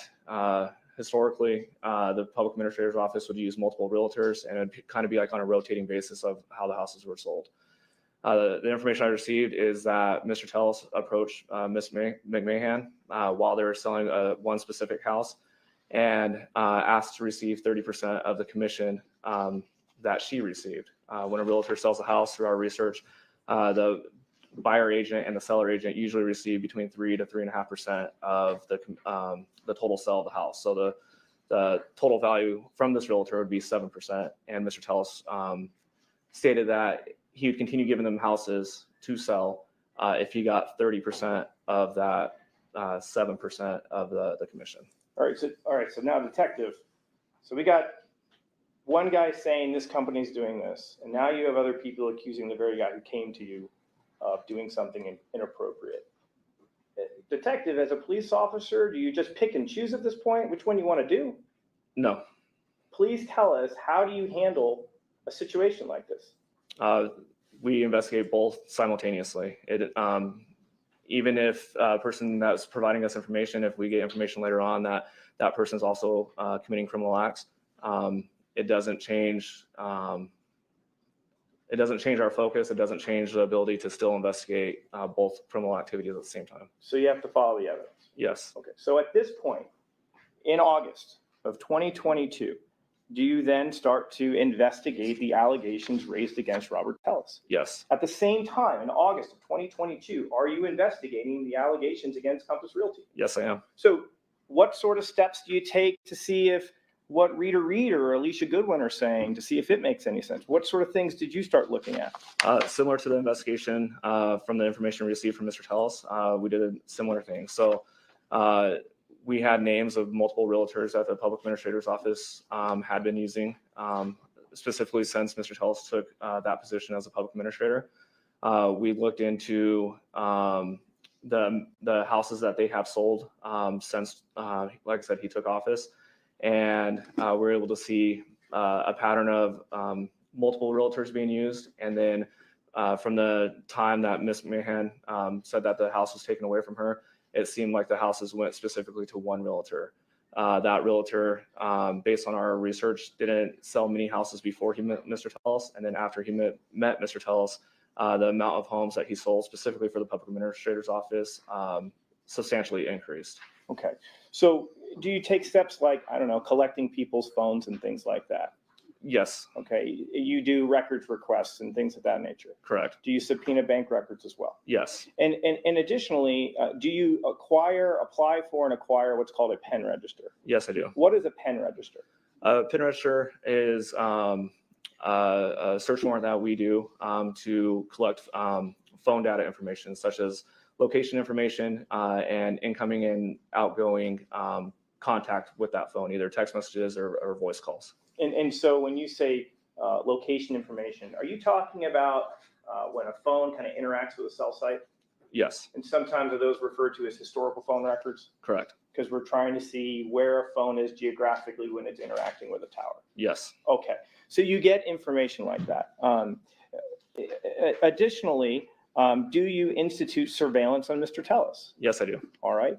historically, the Public Administrator's Office would use multiple realtors, and it'd kind of be like on a rotating basis of how the houses were sold. The information I received is that Mr. Tellis approached Ms. McMahon while they were selling one specific house and asked to receive 30% of the commission that she received. When a realtor sells a house, through our research, the buyer agent and the seller agent usually receive between 3 to 3.5% of the total sale of the house. So the total value from this realtor would be 7%. And Mr. Tellis stated that he would continue giving them houses to sell if he got 30% of that 7% of the commission. All right. So now, detective. So we got one guy saying this company's doing this, and now you have other people accusing the very guy who came to you of doing something inappropriate. Detective, as a police officer, do you just pick and choose at this point which one you want to do? No. Please tell us, how do you handle a situation like this? We investigate both simultaneously. Even if a person that's providing us information, if we get information later on that that person is also committing criminal acts, it doesn't change. It doesn't change our focus. It doesn't change the ability to still investigate both criminal activities at the same time. So you have to follow the evidence. Yes. Okay. So at this point, in August of 2022, do you then start to investigate the allegations raised against Robert Tellis? Yes. At the same time, in August of 2022, are you investigating the allegations against Compass Realty? Yes, I am. So what sort of steps do you take to see if what Rita Reed or Alicia Goodwin are saying, to see if it makes any sense? What sort of things did you start looking at? Similar to the investigation from the information we received from Mr. Tellis, we did a similar thing. So we had names of multiple realtors that the Public Administrator's Office had been using, specifically since Mr. Tellis took that position as a public administrator. We looked into the houses that they have sold since, like I said, he took office. And we're able to see a pattern of multiple realtors being used. And then from the time that Ms. Mahan said that the house was taken away from her, it seemed like the houses went specifically to one realtor. That realtor, based on our research, didn't sell many houses before he met Mr. Tellis. And then after he met Mr. Tellis, the amount of homes that he sold specifically for the Public Administrator's Office substantially increased. Okay. So do you take steps like, I don't know, collecting people's phones and things like that? Yes, Okay, you do records requests and things of that nature. correct. Do you subpoena bank records as well? Yes, And additionally, do you apply for and acquire what's called a pen register? yes, I do. What is a pen register? PIN register is a search warrant that we do to collect phone data information such as location information and incoming and outgoing contact with that phone, either text messages or voice calls. And so when you say location information, are you talking about when a phone kind of interacts with a cell site? Yes, And sometimes are those referred to as historical phone records? correct. Because we're trying to see where a phone is geographically when it's interacting with a tower. Yes, Okay, so you get information like that. Additionally, do you institute surveillance on Mr. TELLES? yes, I do. All right.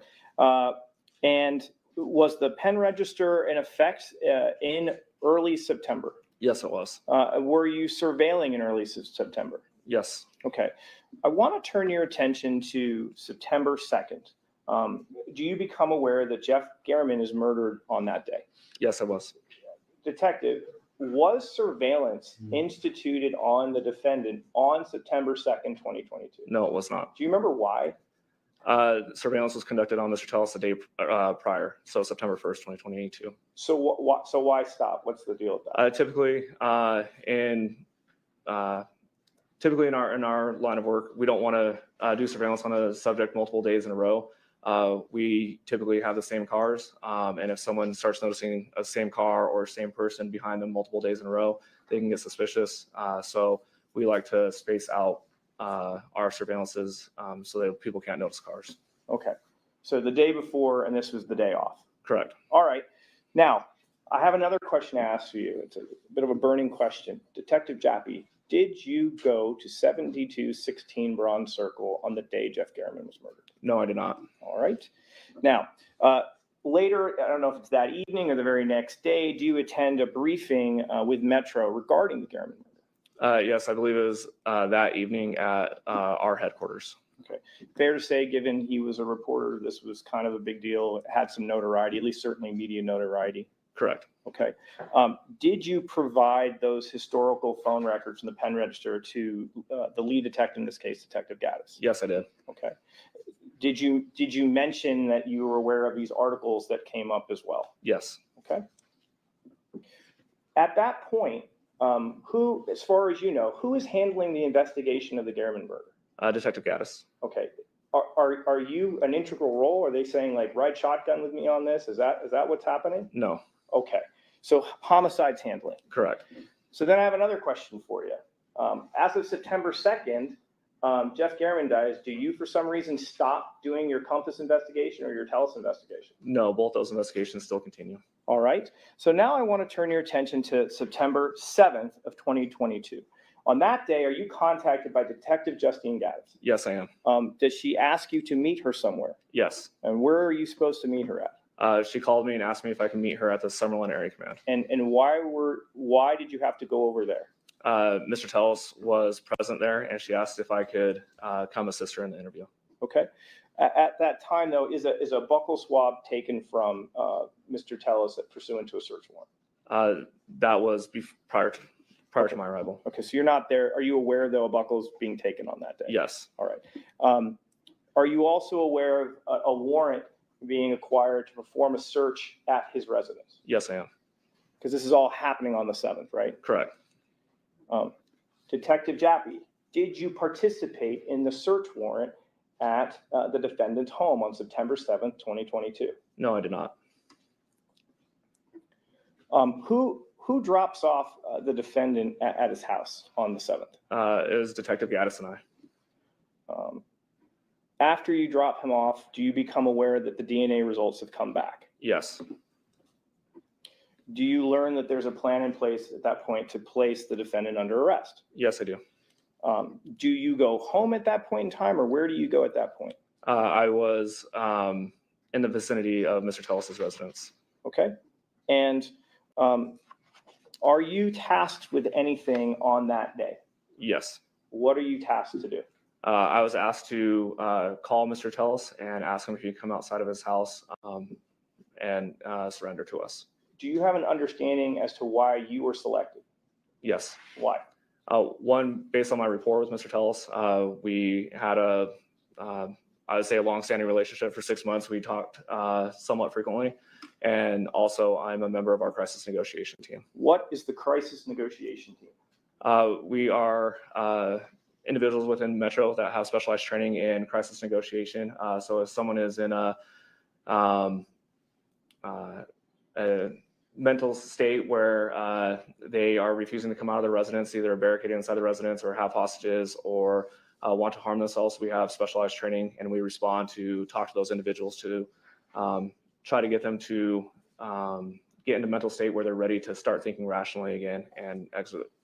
And was the pen register in effect in early September? Yes, it was. Were you surveilling in early September? Yes, Okay. I want to turn your attention to September 2nd. Do you become aware that Jeff Garriman is murdered on that day? yes, I was. Detective, was surveillance instituted on the defendant on September 2nd, 2022? No, it was not. Do you remember why? Surveillance was conducted on Mr. Tellis the day prior, so September 1st, 2022. So why stop? What's the deal with that? Typically in our line of work, we don't want to do surveillance on a subject multiple days in a row. We typically have the same cars, and if someone starts noticing a same car or same person behind them multiple days in a row, they can get suspicious. So we like to space out our surveillances so that people can't notice cars. Okay. So the day before, and this was the day off. Correct. All right. Now, I have another question to ask you. It's a bit of a burning question. Detective Jappy, did you go to 7216 Bronze Circle on the day Jeff Garriman was murdered? No, I did not. All right. Now, later, I don't know if it's that evening or the very next day, do you attend a briefing with Metro regarding the Garriman murder? Yes, I believe it was that evening at our headquarters. Okay. Fair to say, given he was a reporter, this was kind of a big deal. It had some notoriety, at least certainly media notoriety. Correct. Okay. Did you provide those historical phone records in the pen register to the lead detective, in this case, Detective Gaddis? Yes, I did. Okay. Did you mention that you were aware of these articles that came up as well? Yes. Okay. At that point, who, as far as you know, who is handling the investigation of the Garriman murder? Detective Gaddis. Okay. Are you an integral role? Are they saying like ride shotgun with me on this? Is that what's happening? No. Okay. So homicide's handling. Correct. So then I have another question for you. As of September 2nd, Jeff Garriman dies. Do you, for some reason, stop doing your Compass investigation or your TELLES investigation? No, both those investigations still continue. All right. So now I want to turn your attention to September 7th of 2022. On that day, are you contacted by Detective Justine Gaddis? Yes, I am. Does she ask you to meet her somewhere? Yes. And where are you supposed to meet her at? She called me and asked me if I can meet her at the Summerlin Area Command. And why did you have to go over there? Mr. Tells was present there, and she asked if I could come assist her in the interview. Okay. At that time, though, is a buccal swab taken from Mr. Tellis pursuant to a search warrant? That was prior to my arrival. Okay, so you're not there. Are you aware, though, a buccal's being taken on that day? Yes. All right. Are you also aware of a warrant being acquired to perform a search at his residence? Yes, I am. Because this is all happening on the 7th, right? Correct. Detective Jappy, did you participate in the search warrant at the defendant's home on September 7th, 2022? No, I did not. Who drops off the defendant at his house on the 7th? It was Detective Gaddis and I. After you drop him off, do you become aware that the DNA results have come back? Yes. Do you learn that there's a plan in place at that point to place the defendant under arrest? Yes, I do. Do you go home at that point in time, or where do you go at that point? I was in the vicinity of Mr. Tellis's residence. Okay. And are you tasked with anything on that day? Yes. What are you tasked to do? I was asked to call Mr. Tellis and ask him if he could come outside of his house and surrender to us. do you have an understanding as to why you were selected? Yes. Why? One, based on my rapport with Mr. Telles, we had I would say a long-standing relationship for 6 months. We talked somewhat frequently. And also, I'm a member of our crisis negotiation team. What is the crisis negotiation team? We are individuals within Metro that have specialized training in crisis negotiation. So if someone is in a mental state where they are refusing to come out of the residence, either barricaded inside the residence or have hostages or want to harm themselves, we have specialized training and we respond to talk to those individuals to try to get them to get into a mental state where they're ready to start thinking rationally again and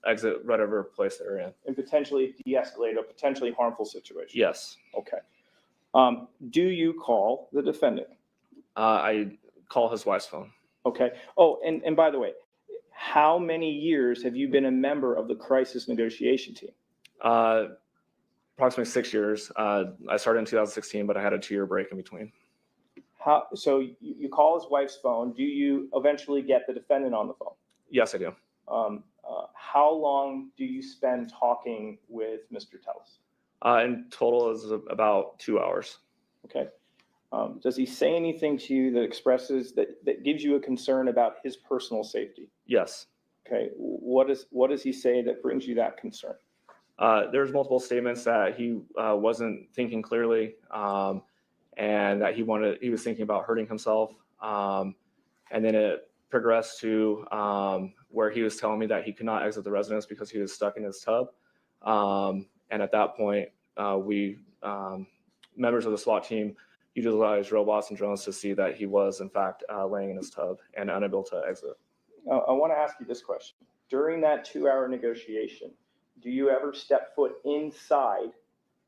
exit whatever place they're in. And potentially de-escalate a potentially harmful situation? Yes. Okay. Do you call the defendant? I call his wife's phone. Okay. Oh, and by the way, how many years have you been a member of the crisis negotiation team? Approximately 6 years. I started in 2016, but I had a 2-year break in between. So you call his wife's phone. Do you eventually get the defendant on the phone? Yes, I do. How long do you spend talking with Mr. Telles? In total is about 2 hours. Okay. Does he say anything to you that expresses that gives you a concern about his personal safety? Yes. Okay. What does he say that brings you that concern? There's multiple statements that he wasn't thinking clearly, and that he was thinking about hurting himself. And then it progressed to where he was telling me that he could not exit the residence because he was stuck in his tub. And at that point, we members of the SWAT team utilized robots and drones to see that he was in fact laying in his tub and unable to exit. I want to ask you this question. During that 2-hour negotiation, do you ever step foot inside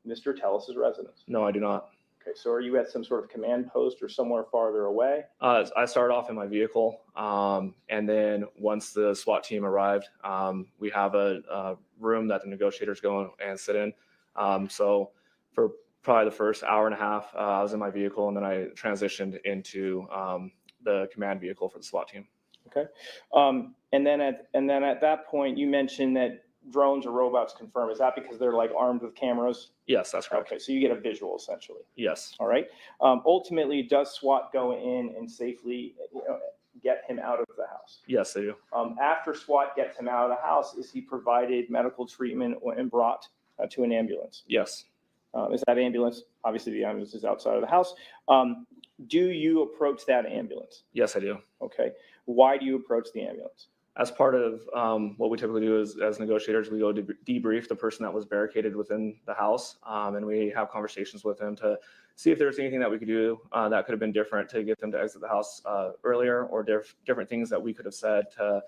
Mr. Telles' residence? No, I do not. Okay, so are you at some sort of command post or somewhere farther away? I started off in my vehicle, and then once the SWAT team arrived, we have a room that the negotiators go and sit in. So for probably the first hour and a half, I was in my vehicle, and then I transitioned into the command vehicle for the SWAT team. Okay, and then at that point, you mentioned that drones or robots confirm. Is that because they're like armed with cameras? Yes, that's correct. Okay, so you get a visual essentially. Yes. All right. Ultimately, does SWAT go in and safely get him out of the house? Yes, they do. After SWAT gets him out of the house, is he provided medical treatment and brought to an ambulance? Yes. Is that ambulance? Obviously, the ambulance is outside of the house. Do you approach that ambulance? Yes, I do. Okay. Why do you approach the ambulance? As part of what we typically do is, as negotiators, we go to debrief the person that was barricaded within the house, and we have conversations with them to see if there's anything that we could do that could have been different to get them to exit the house earlier, or different things that we could have said to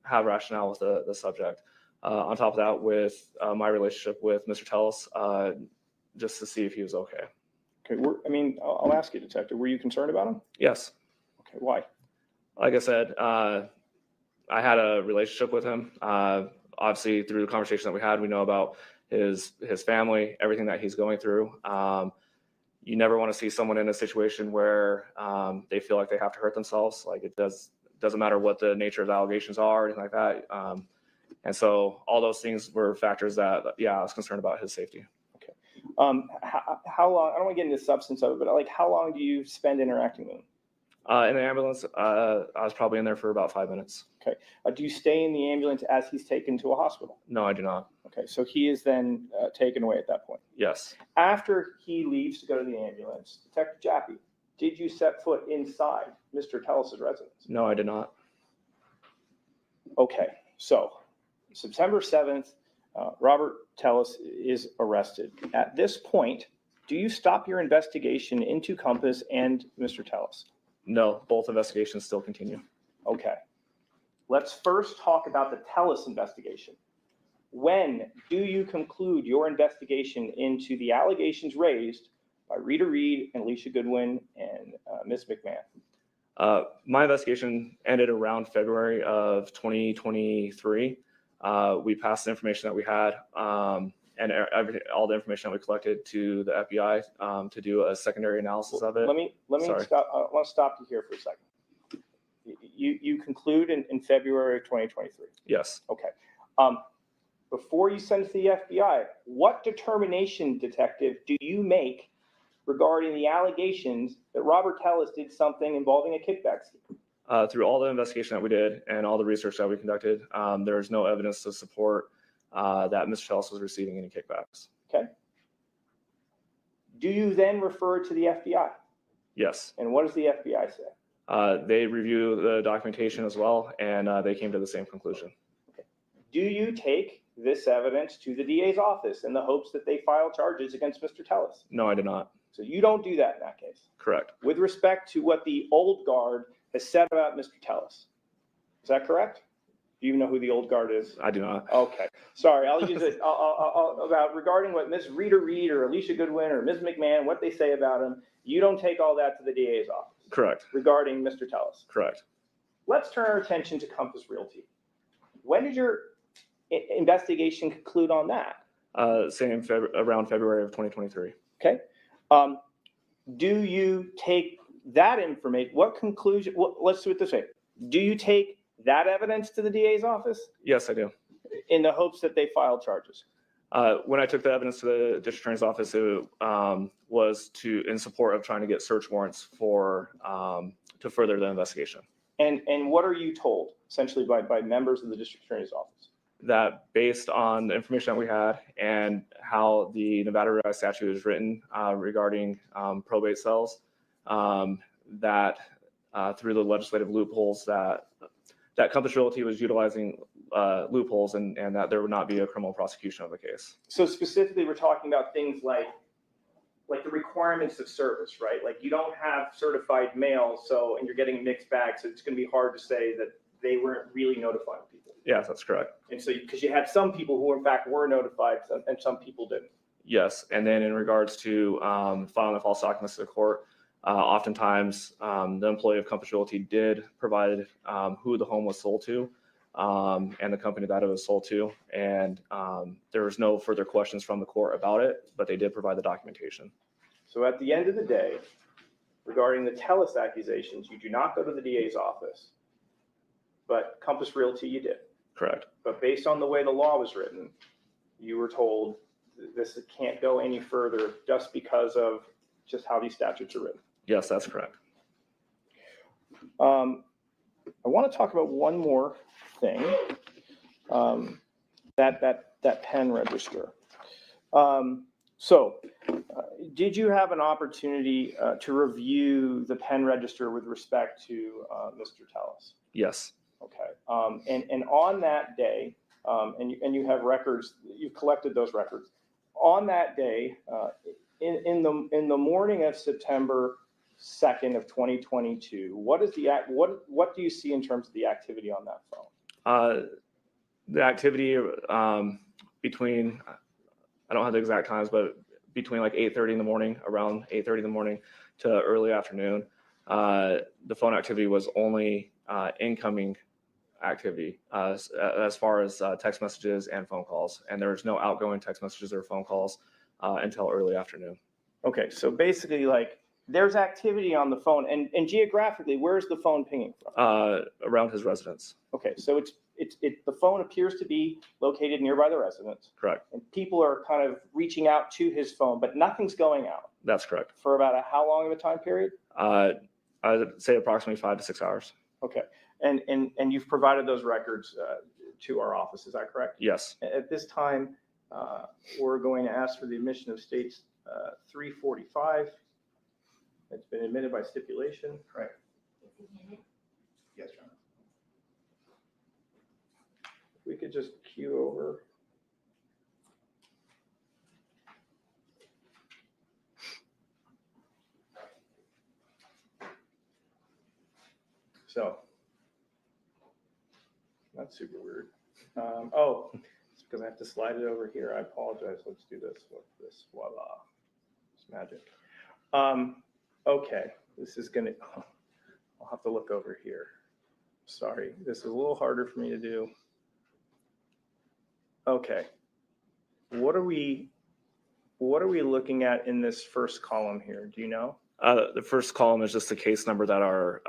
have rationale with the subject. On top of that, with my relationship with Mr. Telles, just to see if he was okay. Okay. I'll ask you, Detective, were you concerned about him? Yes. Okay. Why? Like I said, I had a relationship with him. Obviously, through the conversation that we had, we know about his family, everything that he's going through. You never want to see someone in a situation where they feel like they have to hurt themselves. Like doesn't matter what the nature of the allegations are or anything like that. And so all those things were factors that, I was concerned about his safety. Okay. How long? I don't want to get into the substance of it, but like, how long do you spend interacting with him? In the ambulance, I was probably in there for about 5 minutes. Okay. Do you stay in the ambulance as he's taken to a hospital? No, I do not. Okay. So he is then taken away at that point? Yes. After he leaves to go to the ambulance, Detective Jappy, did you set foot inside Mr. Telles' residence? No, I did not. Okay. So September 7th, Robert Telles is arrested. At this point, do you stop your investigation into Compass and Mr. Telles? No, both investigations still continue. Okay. Let's first talk about the Telles investigation. When do you conclude your investigation into the allegations raised by Rita Reed and Alicia Goodwin and Ms. McMahon? My investigation ended around February of 2023. We passed the information that we had and all the information that we collected to the FBI to do a secondary analysis of it. Let me Sorry. stop. I want to stop you here for a second. You conclude in February of 2023. Yes. Okay. Before you send it to the FBI, what determination, detective, do you make regarding the allegations that Robert Telles did something involving a kickback scheme? Through all the investigation that we did and all the research that we conducted, there is no evidence to support that Mr. Telles was receiving any kickbacks. Okay. Do you then refer to the FBI? Yes. And what does the FBI say? They review the documentation as well, and they came to the same conclusion. Do you take this evidence to the DA's office in the hopes that they file charges against Mr. Telles? No, I did not. So you don't do that in that case. Correct. With respect to what the old guard has said about Mr. Telles. Is that correct? Do you know who the old guard is? I do not. Okay. Sorry, I'll use it about regarding what Ms. Rita Reed or Alicia Goodwin or Ms. McMahon, what they say about him. You don't take all that to the DA's office. Correct. Regarding Mr. Telles. Correct. Let's turn our attention to Compass Realty. When did your investigation conclude on that? Around February of 2023. Okay. Do you take that information? What conclusion? Well, let's do it this way. Do you take that evidence to the DA's office Yes, I do. in the hopes that they file charges? When I took the evidence to the district attorney's office, it was in support of trying to get search warrants for to further the investigation. And what are you told essentially by members of the district attorney's office? That based on the information that we had and how the Nevada revised statute is written regarding probate cells, that through the legislative loopholes that Compass Realty was utilizing loopholes and that there would not be a criminal prosecution of the case. So specifically, we're talking about things like the requirements of service, right? Like you don't have certified mail, and you're getting a mixed bag, so it's going to be hard to say that they weren't really notifying people. Yes, that's correct. And so, because you had some people who in fact were notified and some people didn't. Yes, and then in regards to filing the false documents to the court, oftentimes the employee of Compass Realty did provide who the home was sold to and the company that it was sold to, and there was no further questions from the court about it, but they did provide the documentation. So at the end of the day, regarding the Telles accusations, you do not go to the DA's office, but Compass Realty you did. Correct. But based on the way the law was written, you were told this can't go any further just because of just how these statutes are written. Yes, that's correct. I want to talk about one more thing, that pen register. Did you have an opportunity to review the pen register with respect to Mr. Telles? Yes. Okay. And on that day, and you have records, you've collected those records. On that day, in the morning of September 2nd of 2022, what do you see in terms of the activity on that phone? The activity between, I don't have the exact times, but between like 8:30 in the morning, around 8:30 in the morning to early afternoon, the phone activity was only incoming activity as far as text messages and phone calls, and there was no outgoing text messages or phone calls until early afternoon. Okay, so basically, like, there's activity on the phone, and geographically, where's the phone pinging from? Around his residence. Okay, so the phone appears to be located nearby the residence. Correct. And people are kind of reaching out to his phone, but nothing's going out. That's correct. For about how long of a time period? I would say approximately 5 to 6 hours. Okay, and you've provided those records to our office, is that correct? Yes. At this time, we're going to ask for the admission of states 345. It's been admitted by stipulation. Correct. Yes, John. We could just cue over. So, that's super weird. It's because I have to slide it over here. I apologize. Let's do this with this. Voila. It's magic. Okay, this is gonna, I'll have to look over here. Sorry, this is a little harder for me to do. Okay. what are we looking at in this first column here? Do you know? The first column is just the case number that our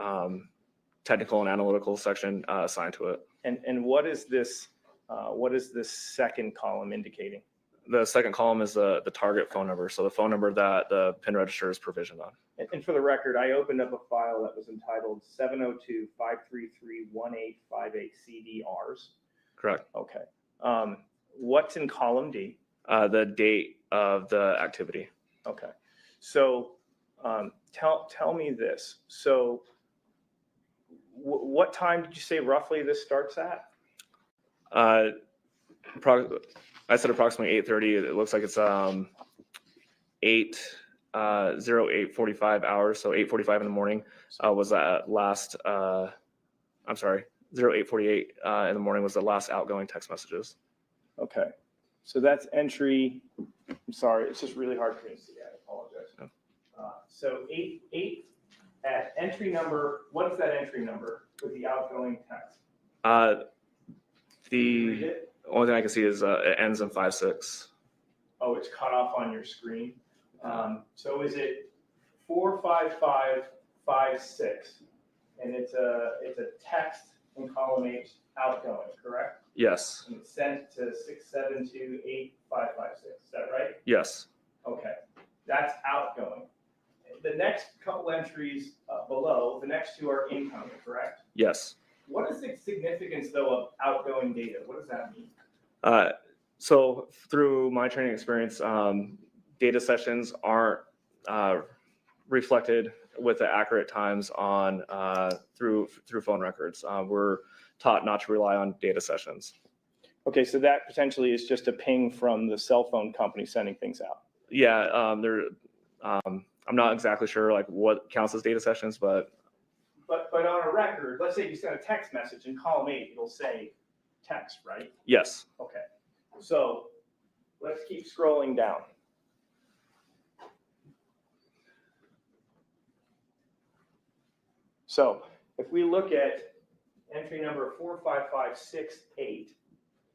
technical and analytical section assigned to it. And what is this? What is this second column indicating? The second column is the target phone number, so the phone number that the PIN register is provisioned on. And for the record, I opened up a file that was entitled 702-533-1858 CDRs. Correct. Okay. What's in column D? The date of the activity. Okay. So tell me this. So what time did you say roughly this starts at? I said approximately 8:30. It looks like it's 8:45 hours. So 8:45 in the morning was that last. I'm sorry, 08:48 in the morning was the last outgoing text messages. Okay. So that's entry. I'm sorry, it's just really hard for me to see. I apologize. No. So eight at entry number. What is that entry number with the outgoing text? The only thing I can see is it ends in 56. Oh, it's cut off on your screen. So is it 45556? And it's a text in column H outgoing, correct? Yes. And it's sent to 6728556. Is that right? Yes. Okay, that's outgoing. The next couple entries below, the next two are incoming, correct? Yes. What is the significance, though, of outgoing data? What does that mean? So through my training experience, data sessions aren't reflected with the accurate times on through phone records. We're taught not to rely on data sessions. Okay, so that potentially is just a ping from the cell phone company sending things out. Yeah, I'm not exactly sure like what counts as data sessions, but on a record, let's say you send a text message in column 8, it'll say text, right? yes. Okay, so let's keep scrolling down. So if we look at entry number 45568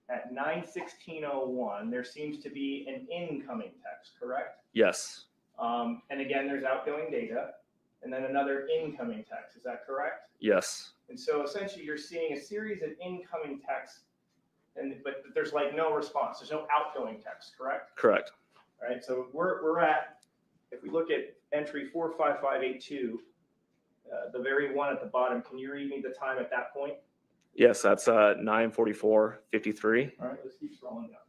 at 9:16:01, there seems to be an incoming text, correct? Yes. And again, there's outgoing data, and then another incoming text. Is that correct? Yes. And so essentially, you're seeing a series of incoming texts, but there's like no response. There's no outgoing text, correct? Correct. All right. So we're at, if we look at entry 45582, the very one at the bottom. Can you read me the time at that point? Yes, that's 9:44:53. All right. Let's keep scrolling down.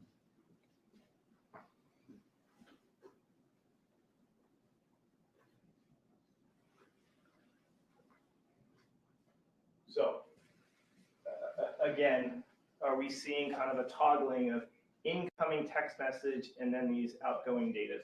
So again, are we seeing kind of a toggling of incoming text message and then these outgoing data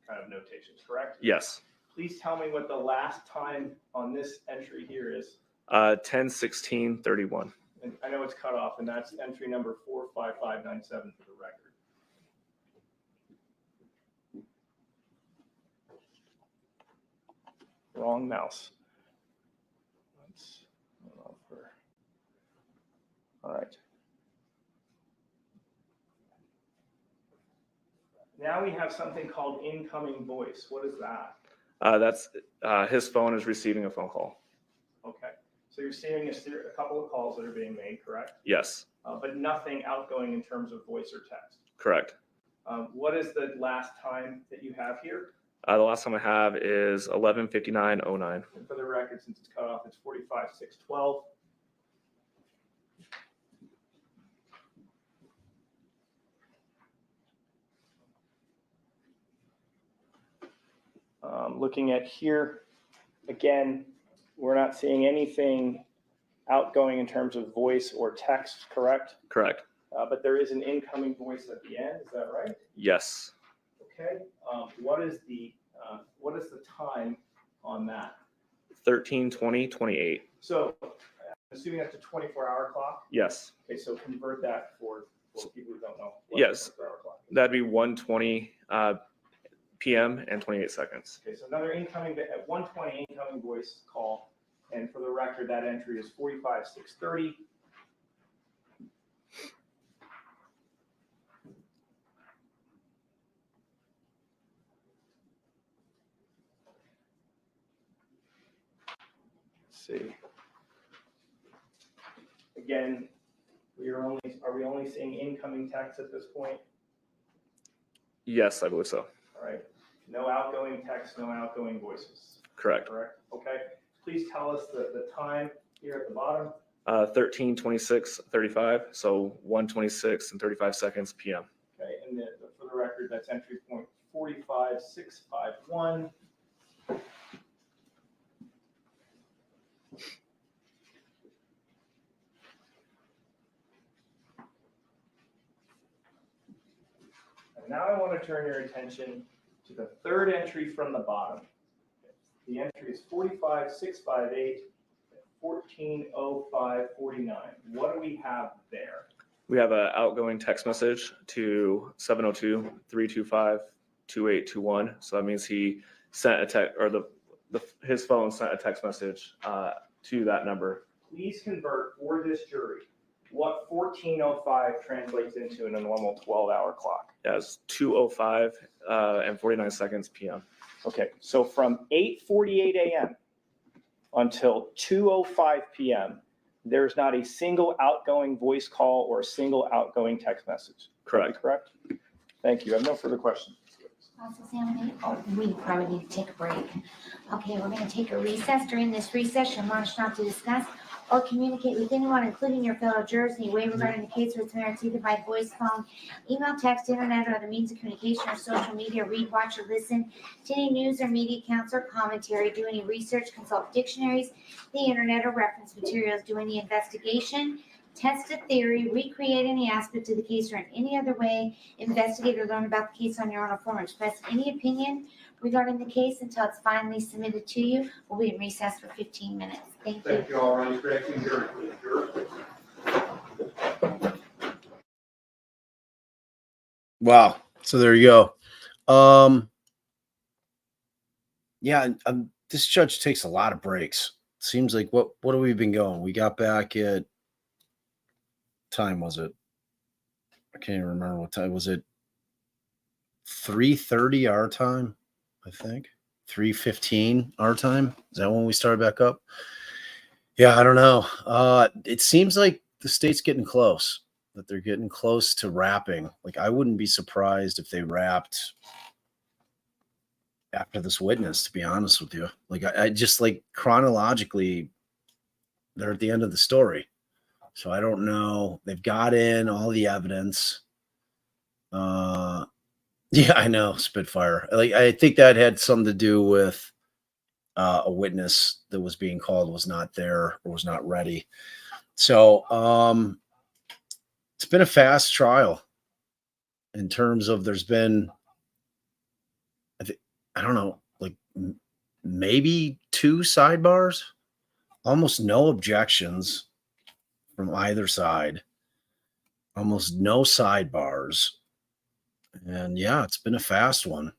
kind of notations, correct? Yes. Please tell me what the last time on this entry here is. 10:16:31. And I know it's cut off, and that's entry number 45597 for the record. Wrong mouse. All right. Now we have something called incoming voice. What is that? That's his phone is receiving a phone call. Okay. So you're seeing a couple of calls that are being made, correct? Yes. But nothing outgoing in terms of voice or text. Correct. What is the last time that you have here? The last time I have is 11:59:09. And for the record, since it's cut off, it's 45:6:12. Looking at here, again, we're not seeing anything outgoing in terms of voice or text, correct? Correct. But there is an incoming voice at the end, is that right? Yes. Okay. What is the time on that? 13:20:28. So assuming that's a 24-hour clock? Yes. Okay, so convert that for people who don't know. Yes. 24-hour clock. That'd be 1:20 p.m. and 28 seconds. Okay, so another incoming at 1:20 incoming voice call, and for the record, that entry is 45:6:30. see. Again, are we only seeing incoming text at this point? Yes, I believe so. All right. No outgoing text, no outgoing voices. Correct. Correct. Okay. Please tell us the time here at the bottom. 13:26:35, so 1:26 and 35 seconds p.m. Okay. And for the record, that's entry point 45651. And now I want to turn your attention to the third entry from the bottom. The entry is 45658 at 14:05:49. What do we have there? We have an outgoing text message to 702-325-2821. So that means he sent a text, or his phone sent a text message to that number. Please convert for this jury what 14:05 translates into in a normal 12-hour clock. As 2:05 and 49 seconds p.m. Okay, so from 8:48 a.m. until 2:05 p.m., there's not a single outgoing voice call or a single outgoing text message. Correct. Correct? Thank you. I have no further questions. Also, Sam, we probably need to take a break. Okay, we're going to take a recess. During this recess, you're admonished not to discuss or communicate with anyone, including your fellow jurors, in any way regarding the case or its merits, either by voice, phone, email, text, internet, or other means of communication or social media. Read, watch, or listen to any news or media accounts or commentary. Do any research, consult dictionaries, the internet, or reference materials. Do any investigation, test a theory, recreate any aspect of the case, or in any other way investigate or learn about the case on your own, or form or express any opinion regarding the case until it's finally submitted to you. We'll be in recess for 15 minutes. Thank you. Thank you all. Ronnie, correcting jury, please. Wow. So there you go. Yeah, this judge takes a lot of breaks. Seems like what have we been going? We got back at time was it? I can't even remember what time was it. 3:30 our time, I think. 3:15 our time. Is that when we started back up? Yeah, I don't know. It seems like the state's getting close. That they're getting close to wrapping. Like, I wouldn't be surprised if they wrapped after this witness, to be honest with you. Like, I just, like, chronologically, they're at the end of the story. So I don't know. They've got in all the evidence. Yeah, I know, Spitfire. Like, I think that had something to do with a witness that was being called was not there or was not ready. So it's been a fast trial in terms of there's been, I don't know, like maybe 2 sidebars, almost no objections from either side, almost no sidebars. And yeah, it's been a fast one.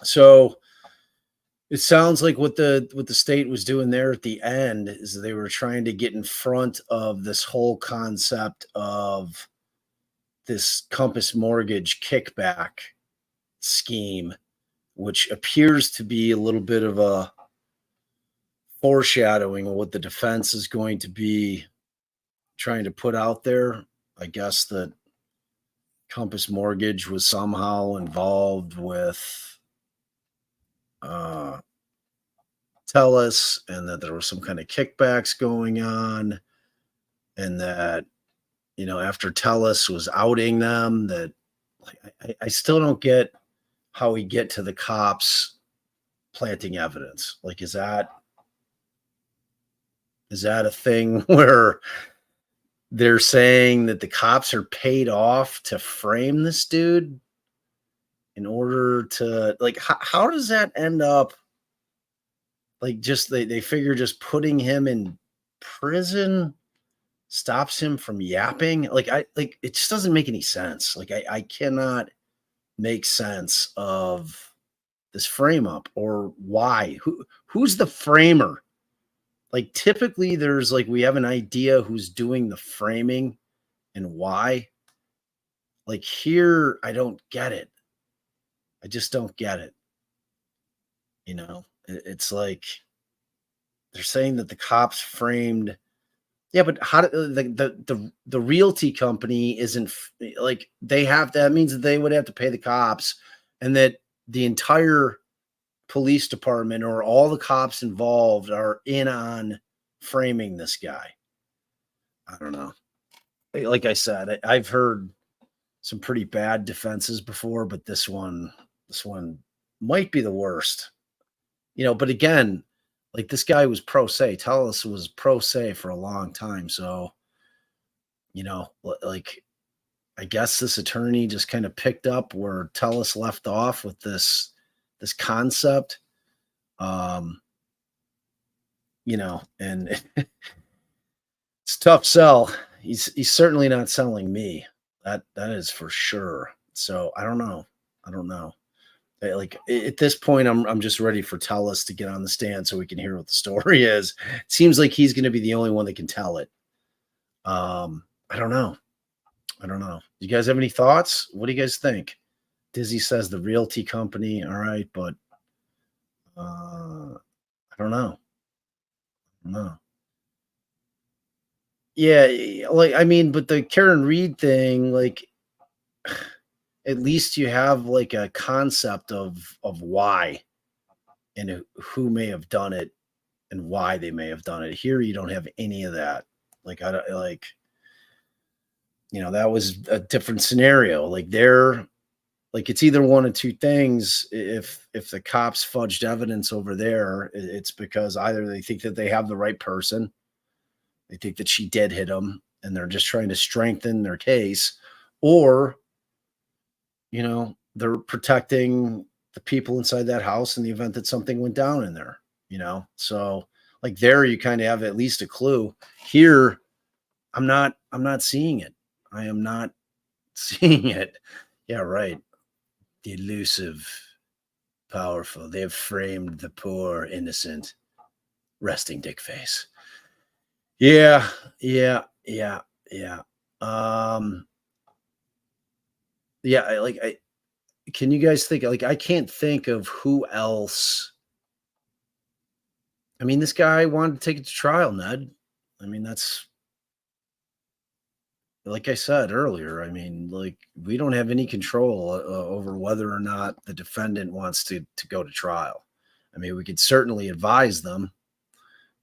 So it sounds like what the state was doing there at the end is they were trying to get in front of this whole concept of this Compass Mortgage kickback scheme, which appears to be a little bit of a foreshadowing of what the defense is going to be trying to put out there. I guess that Compass Mortgage was somehow involved with TELLES, and that there was some kind of kickbacks going on, and that, you know, after TELLES was outing them, that like, I still don't get how we get to the cops planting evidence. Like, is that a thing where they're saying that the cops are paid off to frame this dude in order to, like, how does that end up? Like, just they figure just putting him in prison stops him from yapping. Like, it just doesn't make any sense. Like, I cannot make sense of this frame up or why. Who's the framer? Like, typically there's like, we have an idea who's doing the framing and why. Like, here, I don't get it. I just don't get it. You know, it's like, they're saying that the cops framed. Yeah, but how do the realty company isn't like they have that means that they would have to pay the cops, and that the entire police department or all the cops involved are in on framing this guy. I don't know. Like I said, I've heard some pretty bad defenses before, but this one might be the worst. But again, like this guy was pro se. TELLES was pro se for a long time, so like I guess this attorney just kind of picked up where TELLES left off with this concept. And it's a tough sell. He's certainly not selling me. That is for sure. So I don't know. Like at this point, I'm just ready for TELLES to get on the stand so we can hear what the story is. It seems like he's going to be the only one that can tell it. I don't know. You guys have any thoughts? What do you guys think? Dizzy says the realty company. All right, but I don't know. Yeah, like I mean, but the Karen Reed thing, like at least you have like a concept of why and who may have done it and why they may have done it. Here you don't have any of that. Like I don't like that was a different scenario. Like it's either one of two things. If the cops fudged evidence over there, it's because either they think that they have the right person, they think that she did hit him, and they're just trying to strengthen their case, or they're protecting the people inside that house in the event that something went down in there. So like there you kind of have at least a clue. Here, I'm not seeing it. I am not seeing it. Yeah, right. The elusive, powerful. They have framed the poor, innocent, resting dick face. Yeah. Can you guys think, like, I can't think of who else. I mean, this guy wanted to take it to trial, Ned. I mean, that's, like I said earlier, I mean, like, we don't have any control over whether or not the defendant wants to go to trial. I mean, we could certainly advise them,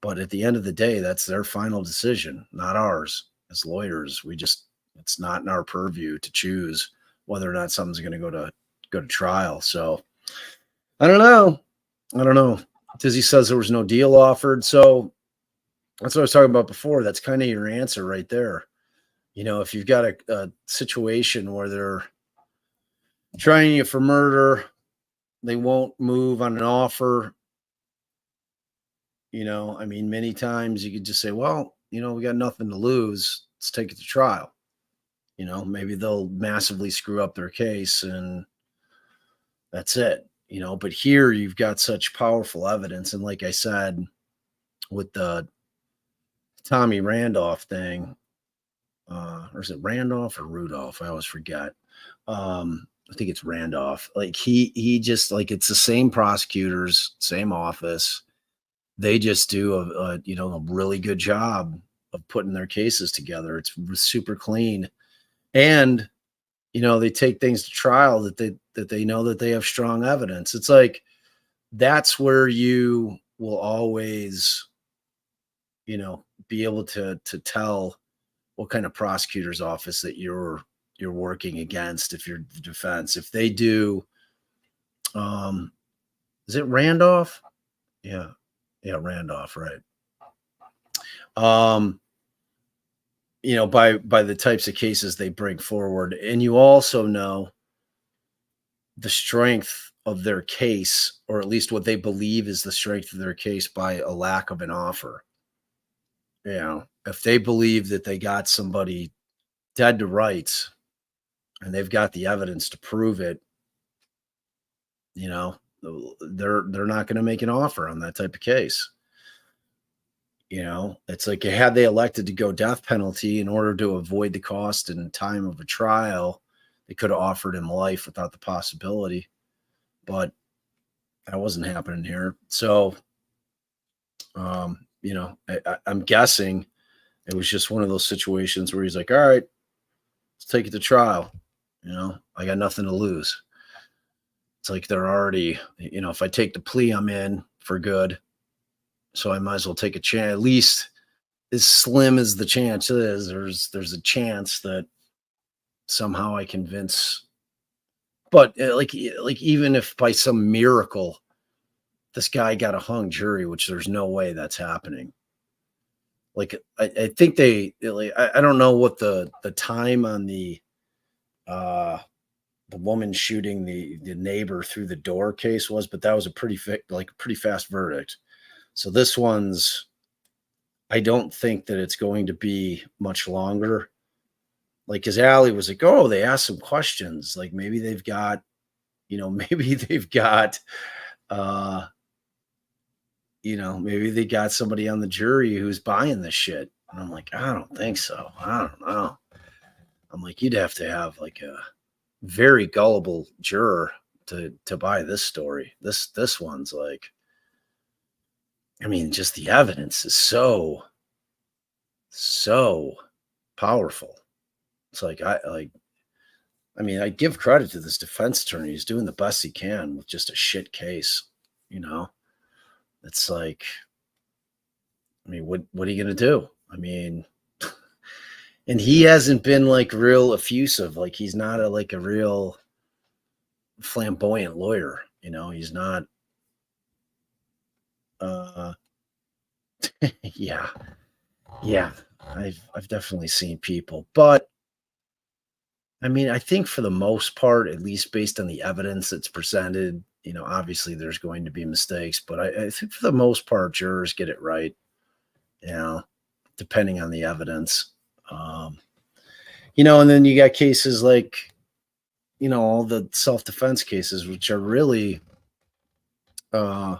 but at the end of the day, that's their final decision, not ours. As lawyers, it's not in our purview to choose whether or not something's going to go to trial. So I don't know. Dizzy says there was no deal offered. So that's what I was talking about before. That's kind of your answer right there. If you've got a situation where they're trying you for murder, they won't move on an offer. I mean, many times you could just say, well, we got nothing to lose. Let's take it to trial. Maybe they'll massively screw up their case and that's it. But here you've got such powerful evidence. And like I said, with the Tommy Randolph thing, or is it Randolph or Rudolph? I always forget. I think it's Randolph. Like he just, like, it's the same prosecutors, same office. They just do a really good job of putting their cases together. It's super clean. And, they take things to trial that they know that they have strong evidence. It's like, that's where you will always, be able to tell what kind of prosecutor's office that you're working against. If you're the defense, if they do, is it Randolph? Yeah, Randolph, right. By the types of cases they bring forward. And you also know the strength of their case, or at least what they believe is the strength of their case, by a lack of an offer. If they believe that they got somebody dead to rights and they've got the evidence to prove it, they're not going to make an offer on that type of case. It's like, had they elected to go death penalty in order to avoid the cost and time of a trial, they could have offered him life without the possibility, but that wasn't happening here. So You know, I'm guessing it was just one of those situations where he's like, all right, let's take it to trial. You know, I got nothing to lose. It's like they're already, you know, if I take the plea, I'm in for good. So I might as well take a chance. At least as slim as the chance is, there's a chance that somehow I convince. But like even if by some miracle this guy got a hung jury, which there's no way that's happening. Like I think I don't know what the time on the woman shooting the neighbor through the door case was, but that was a pretty fast verdict. So this one's, I don't think that it's going to be much longer. Like, cause Allie was like, oh, they asked some questions. Like maybe they've got, you know, maybe they got somebody on the jury who's buying this shit. And I'm like, I don't think so. I don't know. I'm like, you'd have to have like a very gullible juror to buy this story. This one's like, I mean, just the evidence is so powerful. It's like I mean, I give credit to this defense attorney. He's doing the best he can with just a shit case, you know. It's like, I mean, what are you gonna do? I mean, and he hasn't been like real effusive. Like he's not a real flamboyant lawyer, you know. He's not. Yeah. I've definitely seen people, but I mean, I think for the most part, at least based on the evidence that's presented, you know, obviously there's going to be mistakes, but I think for the most part, jurors get it right, you know, depending on the evidence. You know, and then you got cases like, you know, all the self-defense cases, which are really kind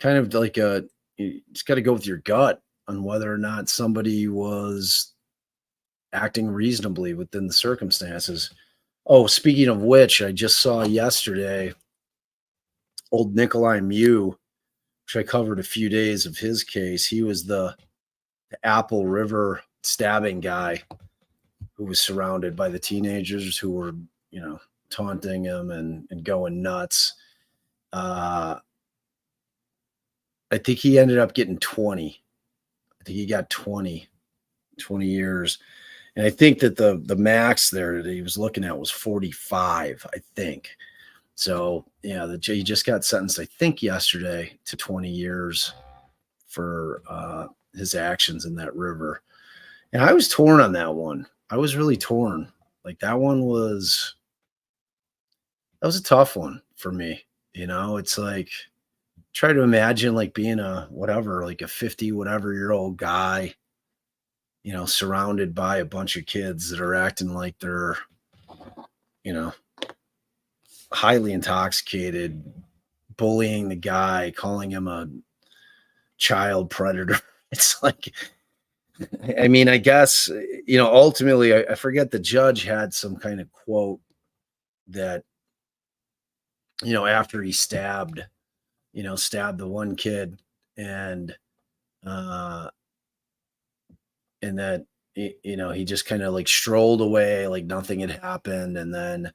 of like you just got to go with your gut on whether or not somebody was acting reasonably within the circumstances. Oh, speaking of which, I just saw yesterday old Nikolai Mew, which I covered a few days of his case. He was the Apple River stabbing guy who was surrounded by the teenagers who were, you know, taunting him and going nuts. I think he ended up getting 20. I think he got 20 years. And I think that the max there that he was looking at was 45, I think. So, yeah, he just got sentenced, I think, yesterday to 20 years for his actions in that river. And I was torn on that one. I was really torn. Like that was a tough one for me. You know, it's like, try to imagine like being like a 50 whatever year old guy, you know, surrounded by a bunch of kids that are acting like they're, you know, highly intoxicated, bullying the guy, calling him a child predator. It's like, I mean, I guess, you know, ultimately, I forget the judge had some kind of quote that, you know, after he stabbed the one kid and that, you know, he just kind of like strolled away like nothing had happened. And then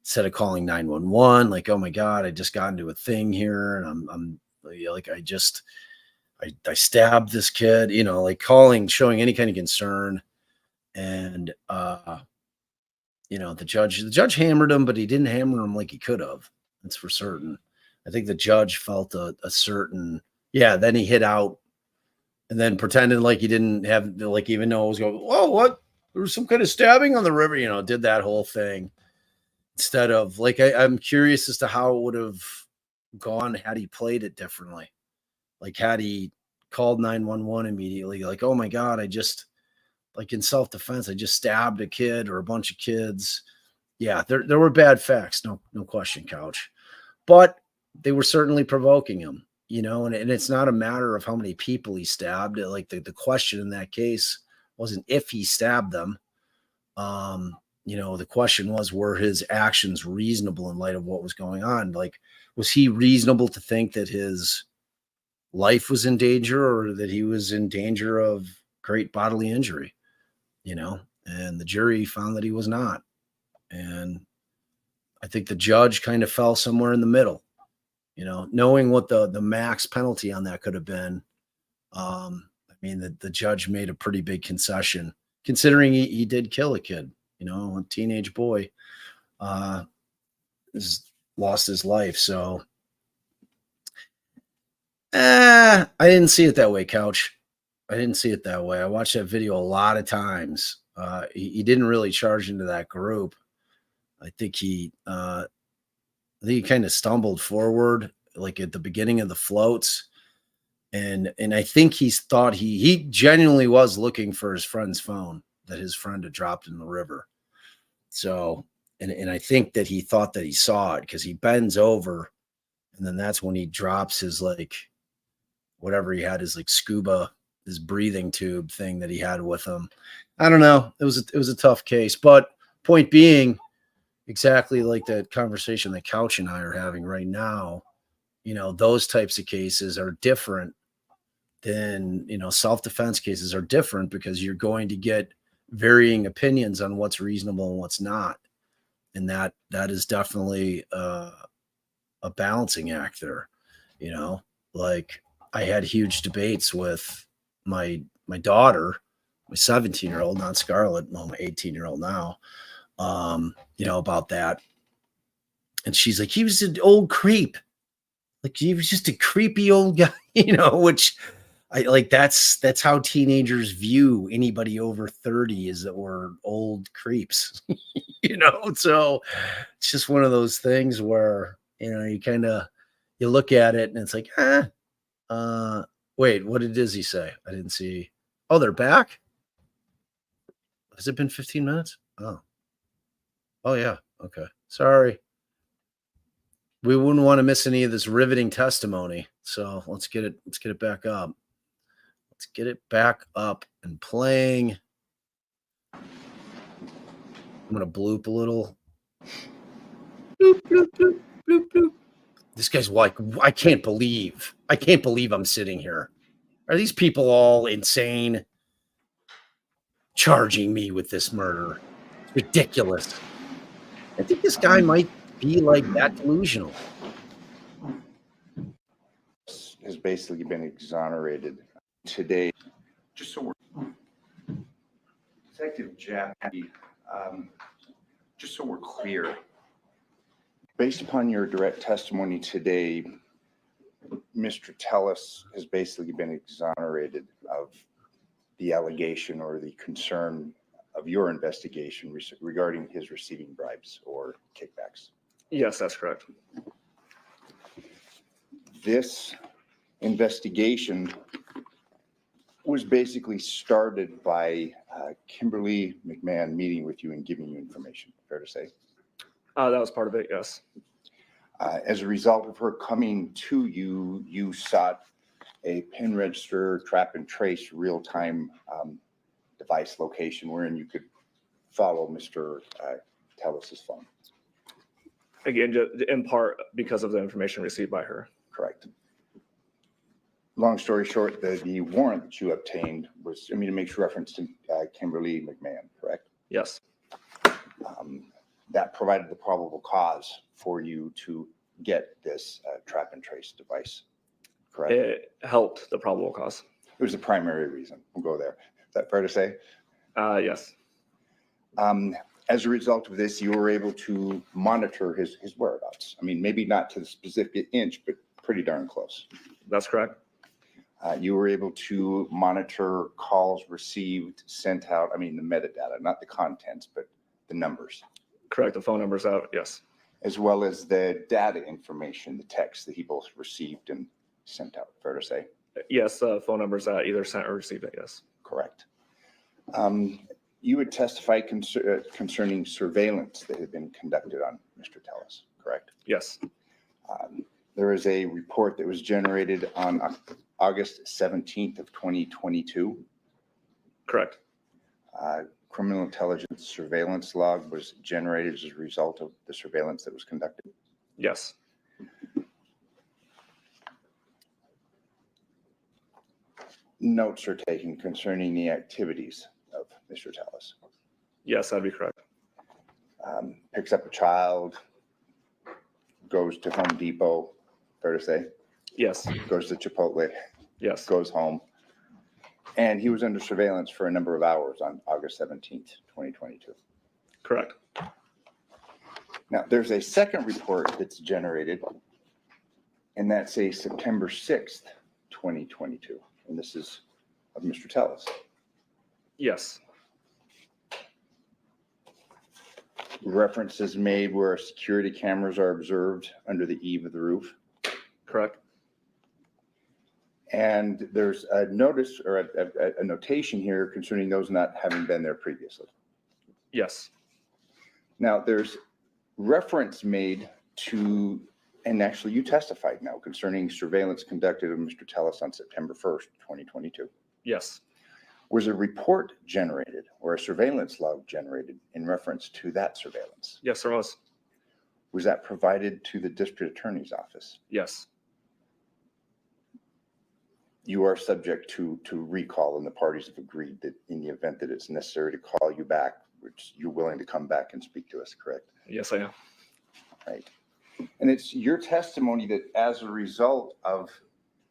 instead of calling 911, like, oh my God, I just got into a thing here. And I'm like, I stabbed this kid, you know, like showing any kind of concern. And, you know, the judge hammered him, but he didn't hammer him like he could have. That's for certain. I think the judge felt a certain, then he hit out and then pretended like he didn't have, like, even though it was going, oh, what? There was some kind of stabbing on the river, you know, did that whole thing. Instead of like, I'm curious as to how it would have gone had he played it differently. Like, had he called 911 immediately, like, oh my God, like in self-defense, I just stabbed a kid or a bunch of kids. Yeah, there were bad facts, no question, Couch. But they were certainly provoking him, you know, and it's not a matter of how many people he stabbed. Like the question in that case wasn't if he stabbed them. You know, the question was, were his actions reasonable in light of what was going on? Like, was he reasonable to think that his life was in danger or that he was in danger of great bodily injury, you know, and the jury found that he was not. And I think the judge kind of fell somewhere in the middle, you know, knowing what the max penalty on that could have been. I mean, the judge made a pretty big concession considering he did kill a kid, you know, a teenage boy, lost his life. So, I didn't see it that way, Couch. I didn't see it that way. I watched that video a lot of times. He didn't really charge into that group. I think he kind of stumbled forward, like at the beginning of the floats. And I think he thought he genuinely was looking for his friend's phone that his friend had dropped in the river. So, and I think that he thought that he saw it because he bends over, and then that's when he drops his, like, whatever he had, his like scuba, his breathing tube thing that he had with him. I don't know. It was a tough case, but point being, exactly like that conversation that Couch and I are having right now, you know, those types of cases are different than, you know, self-defense cases are different because you're going to get varying opinions on what's reasonable and what's not. And that is definitely a balancing act there, you know, like I had huge debates with my daughter, my 17-year-old, not Scarlett, well, my 18-year-old now, you know, about that. And she's like, he was an old creep. Like he was just a creepy old guy, you know, which I like, that's how teenagers view anybody over 30 is that we're old creeps, you know? So it's just one of those things where, you know, you look at it and it's like, wait, what did Dizzy say? I didn't see. Oh, they're back. Has it been 15 minutes? Oh yeah. Okay. Sorry. We wouldn't want to miss any of this riveting testimony. So let's get it back up. Let's get it back up and playing. I'm going to bloop a little. Bloop, bloop, bloop, bloop, bloop. This guy's like, I can't believe I'm sitting here. Are these people all insane? Charging me with this murder. It's ridiculous. I think this guy might be like that delusional. Has basically been exonerated today. Just so we're Detective Jappy, just so we're clear, based upon your direct testimony today, Mr. TELLES has basically been exonerated of the allegation or the concern of your investigation regarding his receiving bribes or kickbacks. Yes, that's correct. This investigation was basically started by Kimberly McMahon meeting with you and giving you information, fair to say? That was part of it, yes. As a result of her coming to you, you sought a pin register, trap and trace real-time device location wherein you could follow Mr. TELLES' phone. Again, in part because of the information received by her. Correct. Long story short, the warrant that you obtained was, it makes reference to Kimberly McMahon, correct? Yes. That provided the probable cause for you to get this trap and trace device, correct? It helped the probable cause. It was the primary reason. We'll go there. Is that fair to say? Yes. As a result of this, you were able to monitor his whereabouts. I mean, maybe not to the specific inch, but pretty darn close. That's correct. You were able to monitor calls received, sent out, the metadata, not the contents, but the numbers. Correct, the phone number's out, yes. As well as the data information, the text that he both received and sent out, fair to say? Yes, phone numbers that either sent or received it, yes. Correct. You would testify concerning surveillance that had been conducted on Mr. TELLES, correct? Yes. There is a report that was generated on August 17th of 2022. Correct. Criminal intelligence surveillance log was generated as a result of the surveillance that was conducted. Yes. notes are taken concerning the activities of Mr. Telles. Yes, that'd be correct. Picks up a child, goes to Home Depot, fair to say, Yes, goes to Chipotle, yes, goes home. And he was under surveillance for a number of hours on August 17th, 2022. correct. Now, there's a second report that's generated, and that's a September 6th, 2022. And this is of Mr. Telles. Yes, References made where security cameras are observed under the eave of the roof. correct. And there's a notice or a notation here concerning those not having been there previously. Yes, Now, there's reference made to, and actually you testified now concerning surveillance conducted of Mr. Telles on September 1st, 2022. yes, Was a report generated or a surveillance log generated in reference to that surveillance? yes, there was. Was that provided to the district attorney's office? Yes, You are subject to recall, and the parties have agreed that in the event that it's necessary to call you back, which you're willing to come back and speak to us, correct? yes, I am. Right. And it's your testimony that as a result of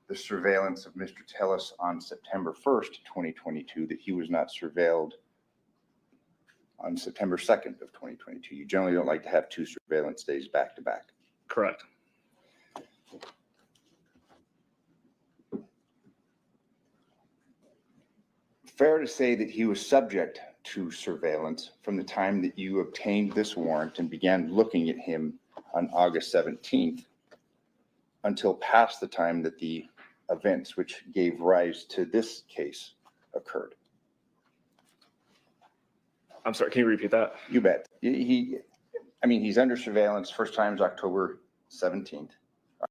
the surveillance of Mr. Telles on September 1st, 2022, that he was not surveilled on September 2nd of 2022. You generally don't like to have two surveillance days back to back. Correct. Fair to say that he was subject to surveillance from the time that you obtained this warrant and began looking at him on August 17th until past the time that the events which gave rise to this case occurred. I'm sorry, can you repeat that? You bet. He's under surveillance. First time's October 17th.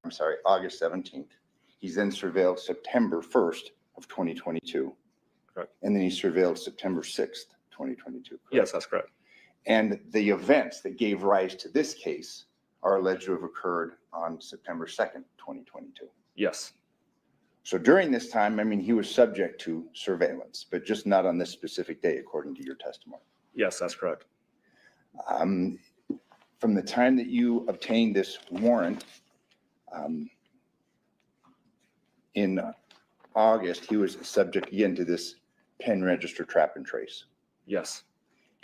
I'm sorry, August 17th. He's then surveilled September 1st of 2022. Correct. And then he's surveilled September 6th, 2022. Correct? Yes, that's correct. And the events that gave rise to this case are alleged to have occurred on September 2nd, 2022. Yes, So during this time, he was subject to surveillance, but just not on this specific day, according to your testimony. yes, that's correct. From the time that you obtained this warrant in August, he was subject again to this pen register trap and trace. Yes,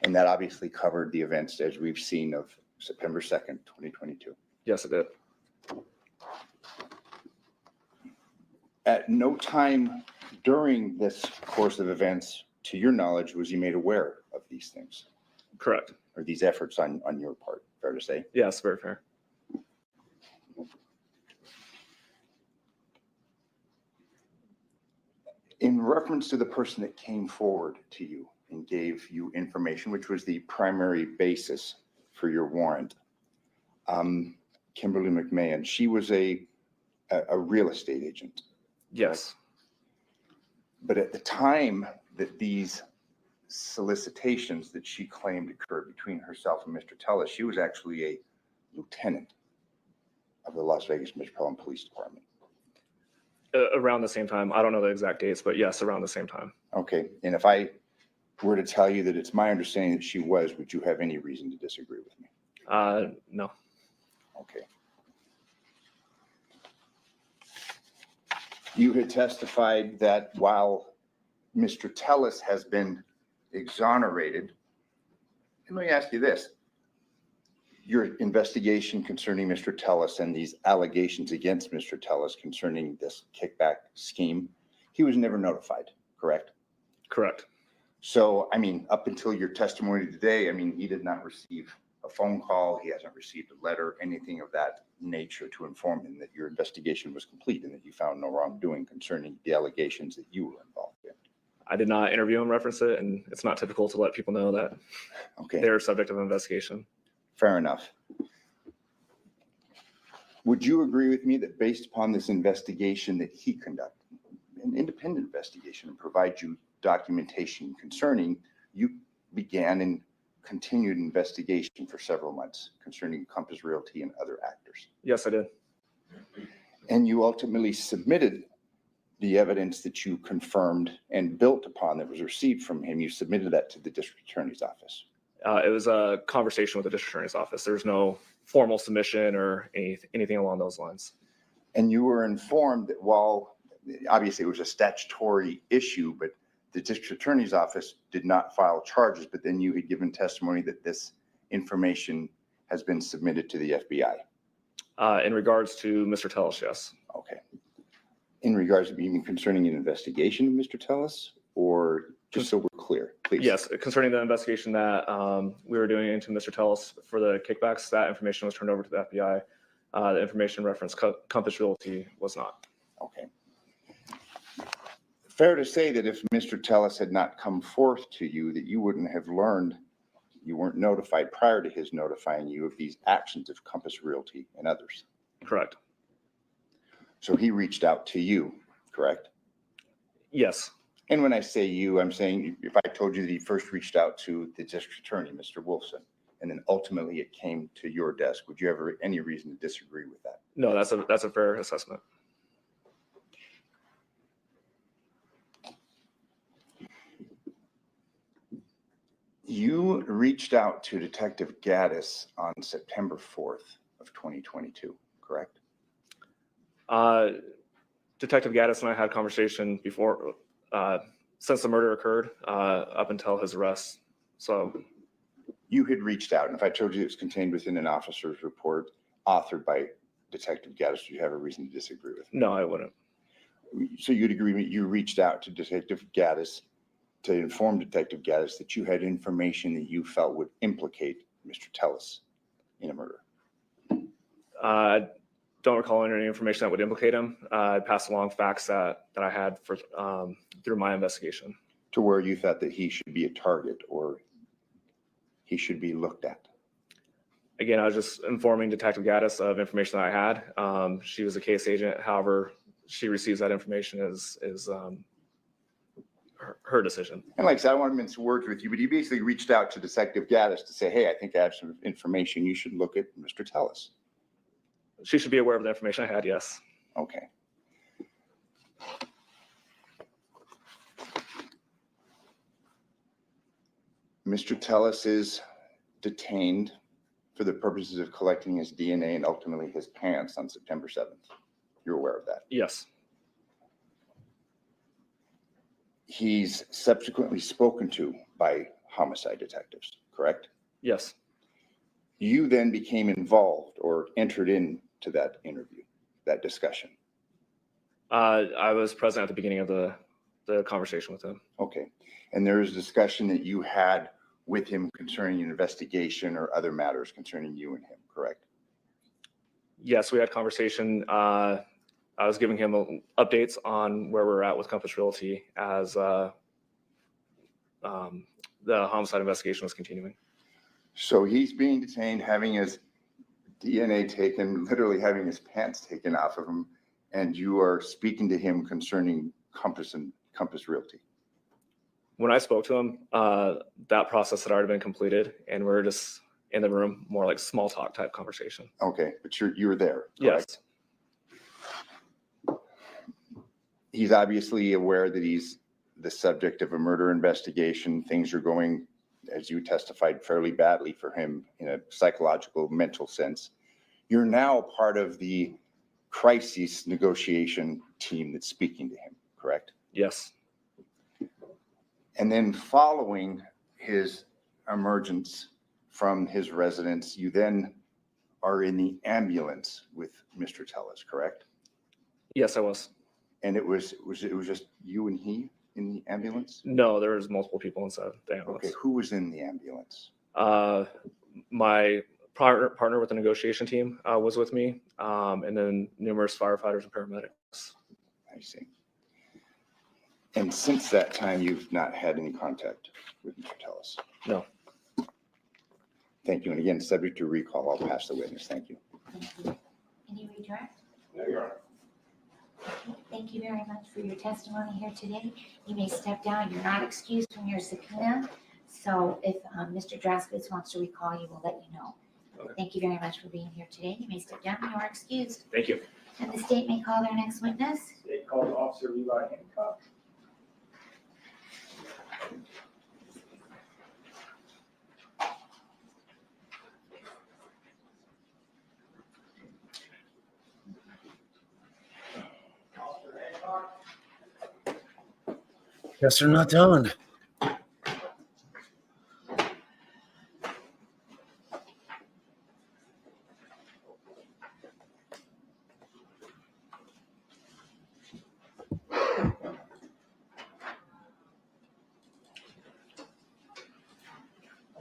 And that obviously covered the events as we've seen of September 2nd, 2022. yes, it did. At no time during this course of events, to your knowledge, was he made aware of these things Correct. or these efforts on your part, fair to say? Yes, very fair. In reference to the person that came forward to you and gave you information, which was the primary basis for your warrant, Kimberly McMahon, she was a real estate agent. Yes, But at the time that these solicitations that she claimed occurred between herself and Mr. Telles, she was actually a lieutenant of the Las Vegas Metropolitan Police Department. around the same time. I don't know the exact dates, but yes, around the same time. Okay, and if I were to tell you that it's my understanding that she was, would you have any reason to disagree with me? No. Okay. You had testified that while Mr. Telles has been exonerated, and let me ask you this, your investigation concerning Mr. Telles and these allegations against Mr. Telles concerning this kickback scheme, he was never notified, correct? Correct. So, up until your testimony today, he did not receive a phone call, he hasn't received a letter, anything of that nature to inform him that your investigation was complete and that you found no wrongdoing concerning the allegations that you were involved in. I did not interview him, reference it, and it's not typical to let people know that Okay, they're subject of investigation. fair enough. Would you agree with me that based upon this investigation that he conducted, an independent investigation, and provide you documentation concerning, you began and continued investigation for several months concerning Compass Realty and other actors? Yes, I did. And you ultimately submitted the evidence that you confirmed and built upon that was received from him, you submitted that to the district attorney's office. It was a conversation with the district attorney's office. There's no formal submission or anything along those lines. And you were informed that while obviously it was a statutory issue, but the district attorney's office did not file charges, but then you had given testimony that this information has been submitted to the FBI. In regards to Mr. Telles, yes. Okay. In regards to being concerning an investigation of Mr. Telles, or just so we're clear, please? Yes, concerning the investigation that we were doing into Mr. Telles for the kickbacks, that information was turned over to the FBI. The information referenced Compass Realty was not. Okay. Fair to say that if Mr. Telles had not come forth to you, that you wouldn't have learned, you weren't notified prior to his notifying you of these actions of Compass Realty and others? Correct. So he reached out to you, correct? Yes. And when I say you, I'm saying if I told you that he first reached out to the district attorney, Mr. Wolfson, and then ultimately it came to your desk, would you have any reason to disagree with that? No, that's a fair assessment. You reached out to Detective Gaddis on September 4th of 2022, correct? Detective Gaddis and I had a conversation before, since the murder occurred, up until his arrest. So you had reached out, and if I told you it was contained within an officer's report authored by Detective Gaddis, do you have a reason to disagree with me? No, I wouldn't. So you'd agree that you reached out to Detective Gaddis to inform Detective Gaddis that you had information that you felt would implicate Mr. Telles in a murder? I don't recall any information that would implicate him. I passed along facts that I had for through my investigation. To where you thought that he should be a target or he should be looked at? Again, I was just informing Detective Gaddis of information that I had. She was a case agent. However, she receives that information is her decision. And like I said, I don't want to mince words with you, but you basically reached out to Detective Gaddis to say, hey, I think I have some information. You should look at Mr. Telles. She should be aware of the information I had, yes. Okay. Mr. Telles is detained for the purposes of collecting his DNA and ultimately his pants on September 7th. You're aware of that? Yes. He's subsequently spoken to by homicide detectives, correct? Yes. You then became involved or entered into that interview, that discussion. I was present at the beginning of the conversation with him. Okay. And there was a discussion that you had with him concerning an investigation or other matters concerning you and him, correct? Yes, we had conversation. I was giving him updates on where we're at with Compass Realty as the homicide investigation was continuing. So he's being detained, having his DNA taken, literally having his pants taken off of him, and you are speaking to him concerning Compass and Compass Realty. When I spoke to him, that process had already been completed, and we're just in the room, more like small talk type conversation. Okay, but you were there, Yes. correct? He's obviously aware that he's the subject of a murder investigation. Things are going, as you testified, fairly badly for him in a psychological, mental sense. You're now part of the crisis negotiation team that's speaking to him, correct? Yes. And then following his emergence from his residence, you then are in the ambulance with Mr. Telles, correct? Yes, I was. And it was just you and he in the ambulance? No, there was multiple people inside the ambulance. Okay, who was in the ambulance? My partner with the negotiation team was with me, and then numerous firefighters and paramedics. I see. And since that time, you've not had any contact with Mr. Telles? No. Thank you. And again, subject to recall, I'll pass the witness. Thank you. Thank you. Any redirect? No, Your Honor. Okay, thank you very much for your testimony here today. You may step down. You're not excused from your subpoena. So if Mr. Draskowitz wants to recall you, we'll let you know. Thank you very much for being here today. You may step down. You are excused. Thank you. And the state may call their next witness. State calls Officer Levi Hancock. Guess they're not done.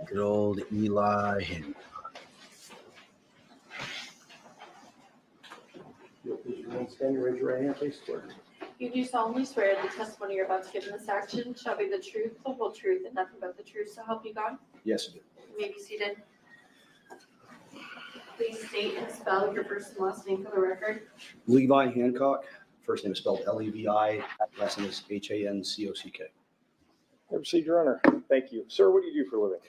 Good old Eli Hancock. You'll please remain standing, raise your right hand, please swear. You do solemnly swear the testimony you're about to give in this action shall be the truth, the whole truth, and nothing but the truth, so help you God? Yes, I do. You may be seated. Please state and spell your first and last name for the record. Levi Hancock, first name is spelled Levi, last name is Hancock. Have received your honor. Thank you. Sir, what do you do for a living?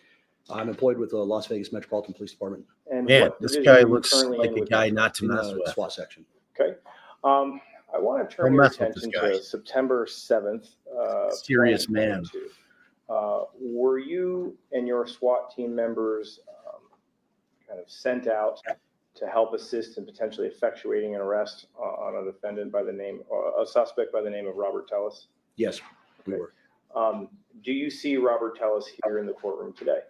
I'm employed with the Las Vegas Metropolitan Police Department And Man, what this division guy are you looks currently like in a with guy them? not to in mess the with. SWAT section. Okay. I want to turn Don't your mess with this attention guy. to September 7th. Serious man. 2022. Were you and your SWAT team members kind of sent out to help assist in potentially effectuating an arrest on a defendant by the name, or a suspect by the name of Robert Telles? Yes, we Okay. were. Do you see Robert Telles here in the courtroom today?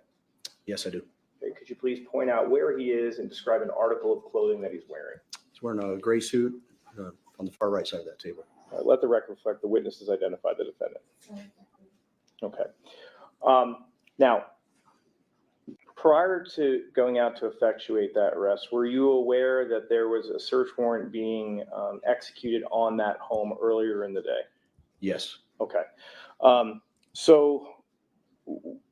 Yes, I do. Okay, could you please point out where he is and describe an article of clothing that he's wearing? He's wearing a gray suit on the far right side of that table. Let the record reflect the witnesses identified the defendant. Okay. Now, prior to going out to effectuate that arrest, were you aware that there was a search warrant being executed on that home earlier in the day? Yes. Okay. So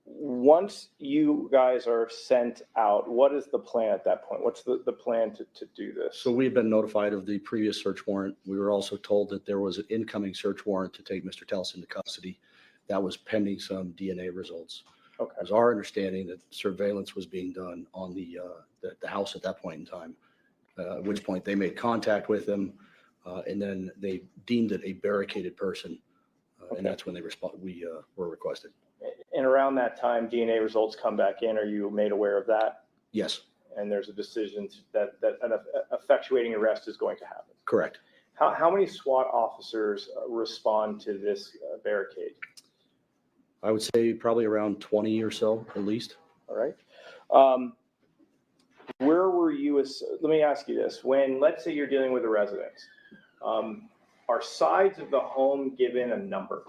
once you guys are sent out, what is the plan at that point? What's the plan to do this? So we had been notified of the previous search warrant. We were also told that there was an incoming search warrant to take Mr. Telles into custody. That was pending some DNA results. Okay. It was our understanding that surveillance was being done on the house at that point in time, at which point they made contact with him, and then they deemed it a barricaded person, and that's when we were requested. And around that time, DNA results come back in. Are you made aware of that? Yes, And there's a decision that an effectuating arrest is going to happen. correct. How many SWAT officers respond to this barricade? I would say probably around 20 or so, at least. All right. Where were you, let me ask you this. When, let's say you're dealing with a resident, are sides of the home given a number?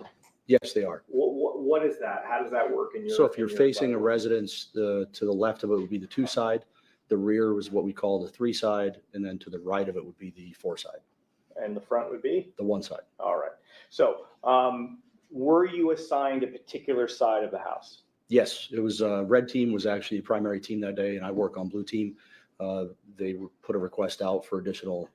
Yes, they are. What is that? How does that work in your? So if you're in your facing a platform? residence, to the left of it would be the 2 side. The rear was what we call the 3 side, and then to the right of it would be the 4 side, And the front would be? the 1 side. All right. So, were you assigned a particular side of the house? Yes, it was red team was actually the primary team that day, and I work on blue team. They put a request out for additional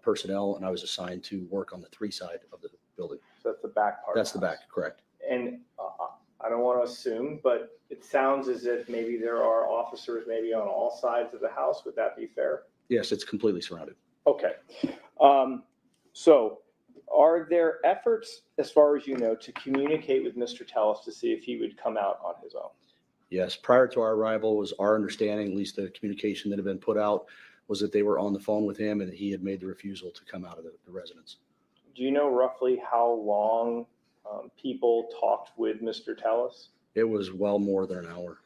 personnel, and I was assigned to work on the 3 side of the building. So that's the back part. That's of the house. back, correct. And I don't want to assume, but it sounds as if maybe there are officers maybe on all sides of the house. Would that be fair? Yes, it's completely surrounded. Okay. So are there efforts, as far as you know, to communicate with Mr. Telles to see if he would come out on his own? Yes, prior to our arrival was our understanding, at least the communication that had been put out, was that they were on the phone with him and that he had made the refusal to come out of the residence. Do you know roughly how long people talked with Mr. Telles? It was well more than an hour,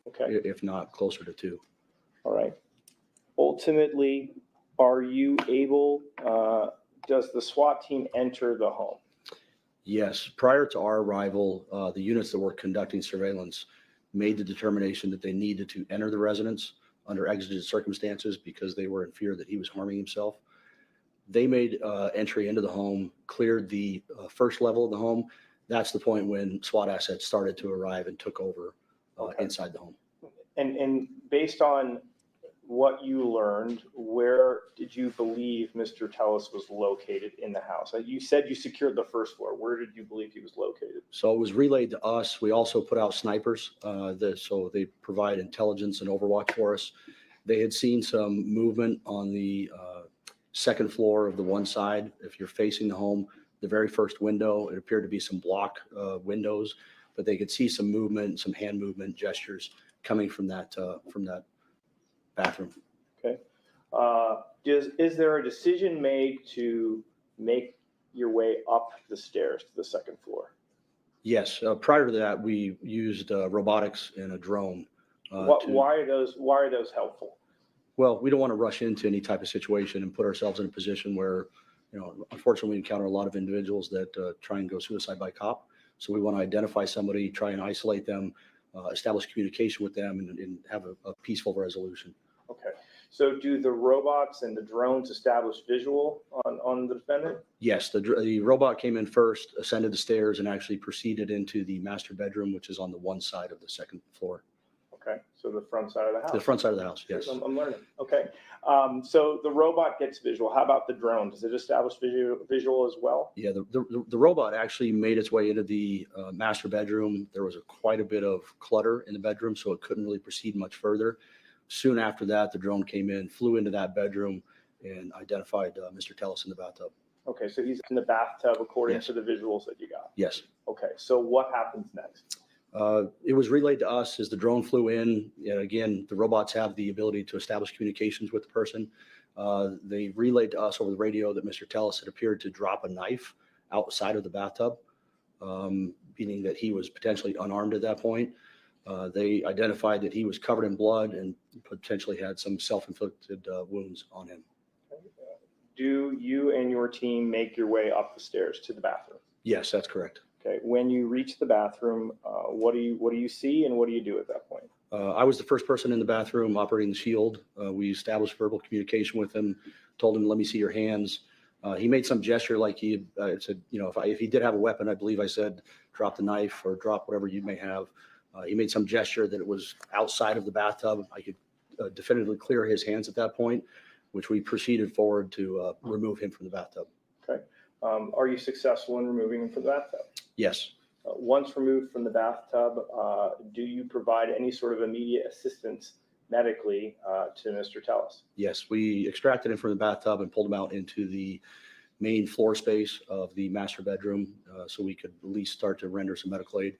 Okay. if not closer to 2. All right. Ultimately, are you able, does the SWAT team enter the home? Yes, prior to our arrival, the units that were conducting surveillance made the determination that they needed to enter the residence under exigent circumstances because they were in fear that he was harming himself. They made entry into the home, cleared the first level of the home. That's the point when SWAT assets started to arrive and took over inside the home. And based on what you learned, where did you believe Mr. Telles was located in the house? You said you secured the first floor. Where did you believe he was located? So it was relayed to us. We also put out snipers, so they provide intelligence and overwatch for us. They had seen some movement on the second floor of the one side. If you're facing the home, the very first window, it appeared to be some block windows, but they could see some movement, some hand movement gestures coming from that bathroom. Okay. Is there a decision made to make your way up the stairs to the second floor? Yes. Prior to that, we used robotics and a drone. Why are those helpful? Well, we don't want to rush into any type of situation and put ourselves in a position where, unfortunately, we encounter a lot of individuals that try and go suicide by cop. So we want to identify somebody, try and isolate them, establish communication with them, and have a peaceful resolution. Okay. So do the robots and the drones establish visual on the defendant? Yes, the robot came in first, ascended the stairs, and actually proceeded into the master bedroom, which is on the one side of the second floor. Okay, so the front side of the house. The front side of the house, yes. I'm learning. Okay, so the robot gets visual. How about the drone? Does it establish visual as well? Yeah, the robot actually made its way into the master bedroom. There was quite a bit of clutter in the bedroom, so it couldn't really proceed much further. Soon after that, the drone came in, flew into that bedroom, and identified Mr. TELLES in the bathtub. Okay, so he's in the bathtub according to the visuals that you got. Yes. Okay, so what happens next? It was relayed to us as the drone flew in. And again, the robots have the ability to establish communications with the person. They relayed to us over the radio that Mr. TELLES had appeared to drop a knife outside of the bathtub, meaning that he was potentially unarmed at that point. They identified that he was covered in blood and potentially had some self-inflicted wounds on him. Do you and your team make your way up the stairs to the bathroom? Yes, that's correct. Okay, when you reach the bathroom, what do you see and what do you do at that point? I was the first person in the bathroom operating the shield. We established verbal communication with him, told him, "Let me see your hands." He made some gesture like he said, if he did have a weapon, I believe I said, drop the knife or drop whatever you may have. He made some gesture that it was outside of the bathtub. I could definitively clear his hands at that point, which we proceeded forward to remove him from the bathtub. Okay. Are you successful in removing him from the bathtub? Yes. Once removed from the bathtub, do you provide any sort of immediate assistance medically to Mr. TELLES? Yes, we extracted him from the bathtub and pulled him out into the main floor space of the master bedroom so we could at least start to render some medical aid.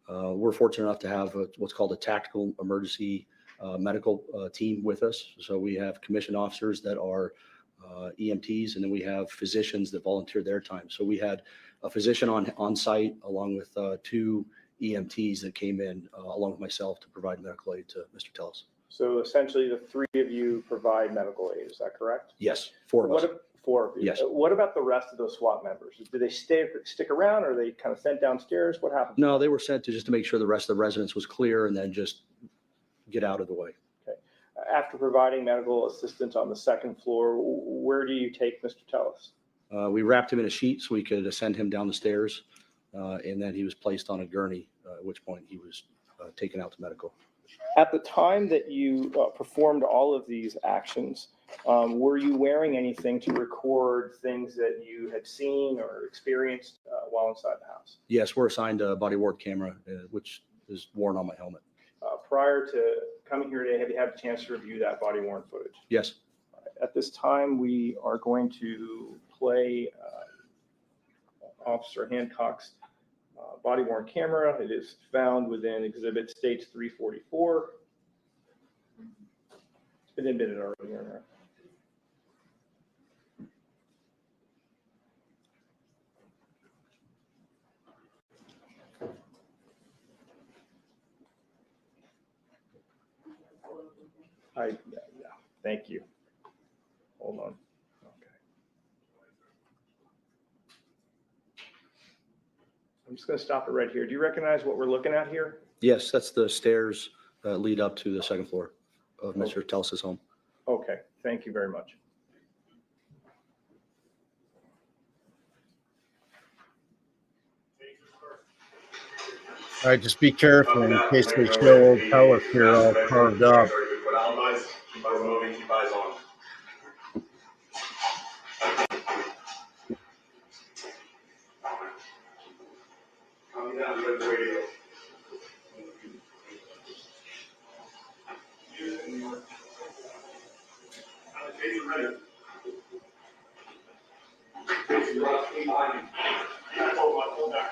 We're fortunate enough to have what's called a tactical emergency medical team with us. So we have commissioned officers that are EMTs, and then we have physicians that volunteer their time. So we had a physician on site along with two EMTs that came in along with myself to provide medical aid to Mr. TELLES. So essentially the three of you provide medical aid, is that correct? Yes, four of us. Four of you. Yes. What about the rest of those SWAT members? Do they stick around, or are they kind of sent downstairs? What happened? No, they were sent to just to make sure the rest of the residence was clear and then just get out of the way. Okay. After providing medical assistance on the second floor, where do you take Mr. TELLES? We wrapped him in a sheet so we could ascend him down the stairs, and then he was placed on a gurney, at which point he was taken out to medical. At the time that you performed all of these actions, were you wearing anything to record things that you had seen or experienced while inside the house? Yes, we're assigned a body-worn camera, which is worn on my helmet. Prior to coming here today, have you had a chance to review that body-worn footage? Yes. At this time, we are going to play Officer Hancock's body-worn camera. It is found within Exhibit States 344. It's been admitted already. Yeah, thank you. Hold on. Okay. I'm just going to stop it right here. Do you recognize what we're looking at here? Yes, that's the stairs that lead up to the second floor of Mr. TELLES' home. Okay, thank you very much. All right, just be careful in case they show old TELLES here all carved up. Keep eyes moving, keep eyes on. Coming down to the radio. Taser ready. Taser behind you. Yeah, hold back.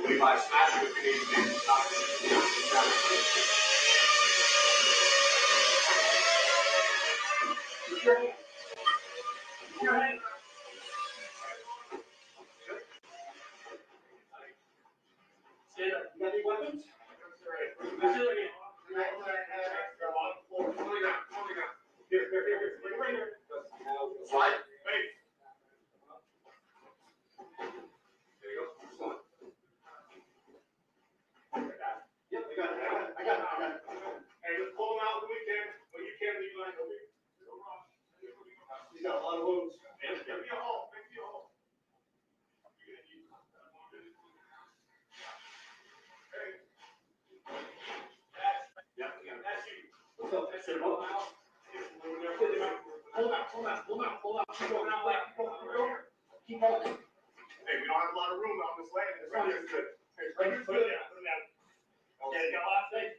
Levi, smash with the taser. Put your hand. Put your hand. Stand up. You got any weapons? Here. Slide. Hey. There you go. Yep, I got it. Hey, let's pull them out when we can. When you can, leave line over. He's got a lot of wounds. Give me a hole. Make me a hole. That's you. What's up? Sit him up. Hold out. Keep holding. Hey, we don't have a lot of room on this land. This right here is good. Hey, right here's good. Put it down. Okay, got a lot of space.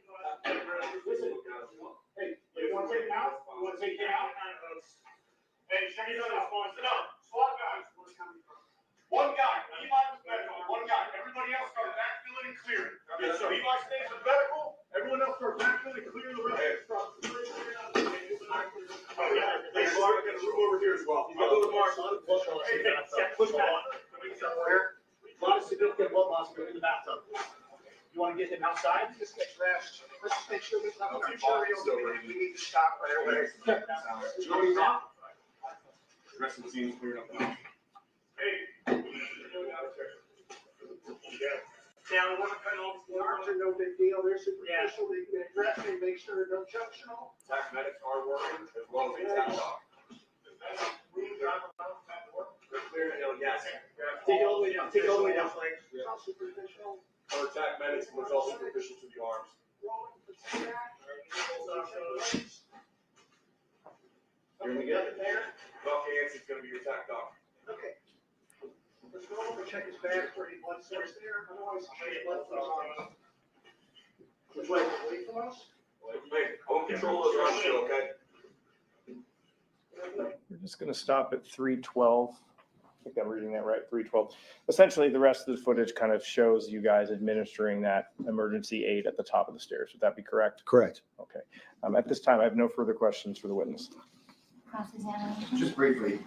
Listen. Hey, you want to take him out? You want to take him out? Hey, check his other response. No, swap guys. One guy. Levi was medical. One guy. Everybody else start backfilling and clearing. Yes, sir. Levi stays with medical. Everyone else start backfilling and clearing the rest. Hey, Mark, got a room over here as well. I'll go to Mark. Push back. Somewhere. A lot of significant blood loss in the bathtub. You want to get him outside? Just get dressed. Let's just make sure there's nothing we need to stop right away. Joey's out. The rest of the team is cleared up now. Hey. Now, we're cutting all the arms are no big deal. They're superficial. They can address and make sure they're no junctional. Attack medics are working as well as the attack doc. Yes. Take it all the way down. Take it all the way down. How superficial? Or attack medics, which is all superficial to the arms. You're gonna get it there. Doc Yancey's gonna be your attack doc. Okay. Let's go over and check his back for any blood source there. Otherwise, blood flow. Which way? Away from us? Wait, I won't control those arms still, okay? We're just going to stop at 312. I think I'm reading that right, 312. Essentially, the rest of the footage kind of shows you guys administering that emergency aid at the top of the stairs. Would that be correct? Correct. Okay. At this time, I have no further questions for the witness. Cross-examination. Just briefly,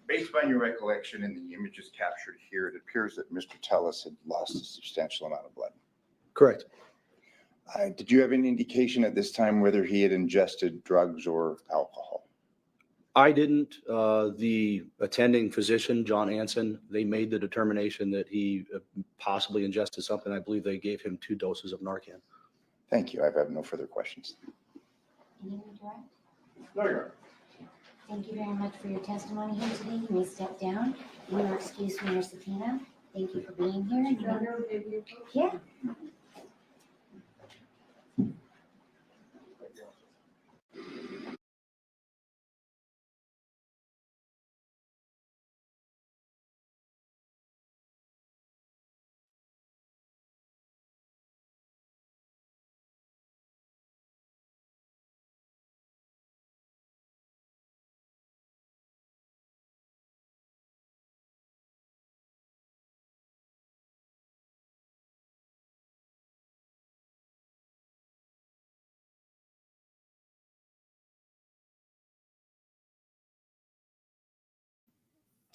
based on your recollection and the images captured here, it appears that Mr. Telles had lost a substantial amount of blood. Correct. Did you have any indication at this time whether he had ingested drugs or alcohol? I didn't. The attending physician, John Anson, they made the determination that he possibly ingested something. I believe they gave him 2 doses of Narcan. Thank you. I have no further questions. Any direct? No, you're right. Thank you very much for your testimony here today. You may step down. You are excused from your subpoena. Thank you for being here. Yeah.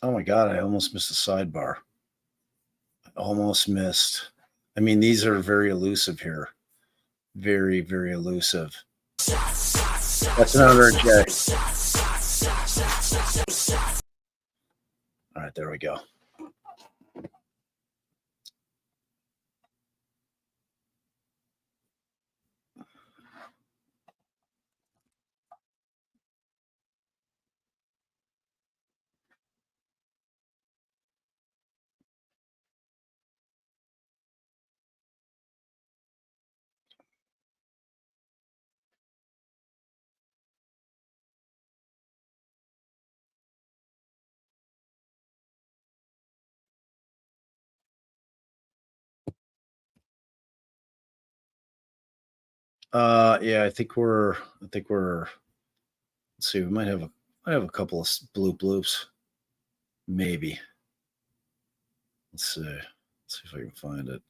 Oh my God, I almost missed the sidebar. I almost missed. I mean, these are very elusive here. Very, very elusive. That's another J. All right, there we go. Yeah, I think we're, let's see, we might have a couple of bloops. Maybe. Let's see. Let's see if I can find it.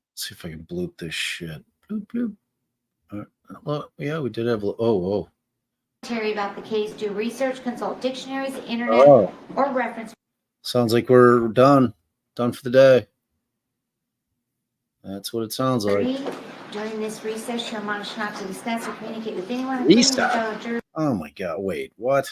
Let's see if I can bloop this shit. Bloop, bloop. Well, yeah, we did have, oh. Terry about the case, do research, consult dictionaries, internet, Oh. or reference. Sounds like we're done for the day. That's what it sounds like. During this recess, you're admonished not to discuss or communicate with anyone, including your fellow jurors. Oh my God, wait, what?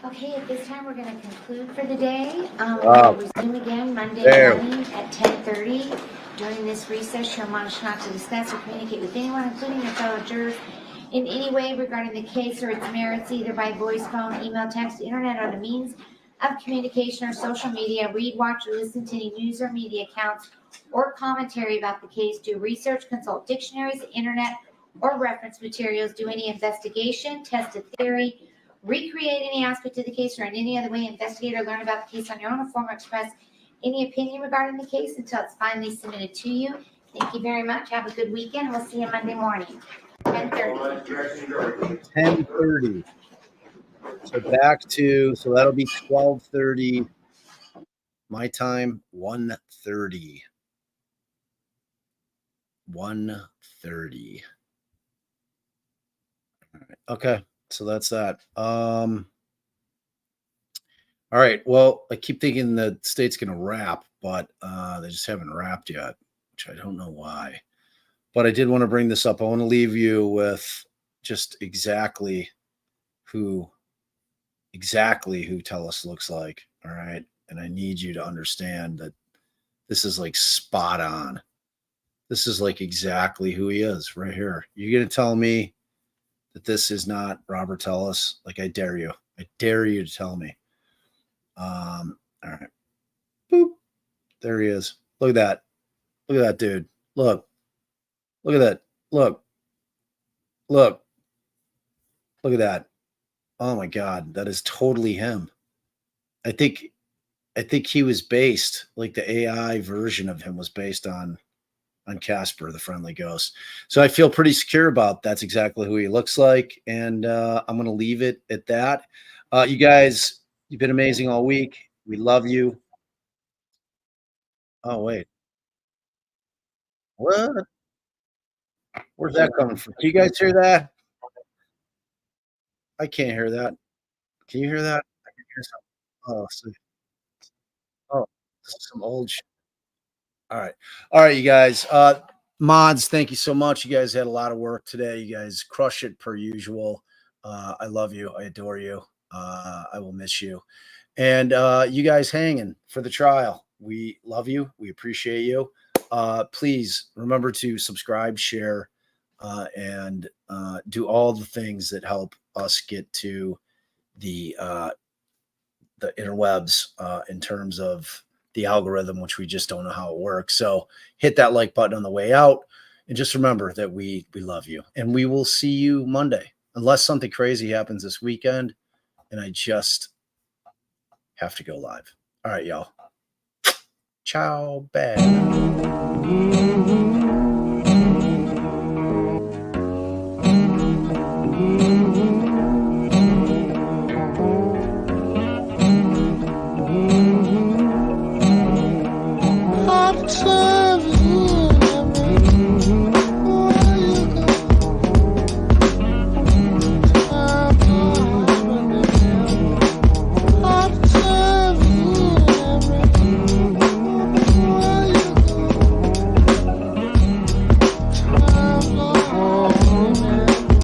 Okay, at this time, we're going to conclude for the day. Wow. We'll resume again Monday There. morning at 10:30. During this recess, you're admonished not to discuss or communicate with anyone, including your fellow jurors, in any way regarding the case or its merits, either by voice, phone, email, text, internet, or the means of communication or social media. Read, watch, or listen to any news or media accounts or commentary about the case. Do research, consult dictionaries, internet, or reference materials. Do any investigation, test a theory, recreate any aspect of the case, or in any other way investigate or learn about the case on your own, or form or express any opinion regarding the case until it's finally submitted to you. Thank you very much. Have a good weekend. We'll see you Monday morning, 10:30. 10:30. So that'll be 12:30 my time, 1:30. 1:30. All right. Okay, so that's that. All right. Well, I keep thinking the state's going to wrap, but they just haven't wrapped yet, which I don't know why. But I did want to bring this up. I want to leave you with just exactly who TELLES looks like. All right. And I need you to understand that this is like spot on. This is like exactly who he is right here. You're going to tell me that this is not Robert TELLES? Like, I dare you. I dare you to tell me. All right. Boop. There he is. Look at that. Look at that dude. Look. Look at that. Look. Look. Look at that. Oh my God. That is totally him. I think he was based, like the AI version of him was based on Casper, the friendly ghost. So I feel pretty secure about that's exactly who he looks like. And I'm going to leave it at that. You guys, you've been amazing all week. We love you. Oh, wait. What? Where's that coming from? Can you guys hear that? I can't hear that. Can you hear that? I can hear something. Oh, see. Oh, this is some old shit. All right. All right, you guys. Mods, thank you so much. You guys had a lot of work today. You guys crush it per usual. I love you. I adore you. I will miss you. And you guys hanging for the trial. We love you. We appreciate you. Please remember to subscribe, share, and do all the things that help us get to the interwebs in terms of the algorithm, which we just don't know how it works. So hit that like button on the way out. And just remember that we love you. And we will see you Monday, unless something crazy happens this weekend and I just have to go live. All right, y'all. Ciao, bye.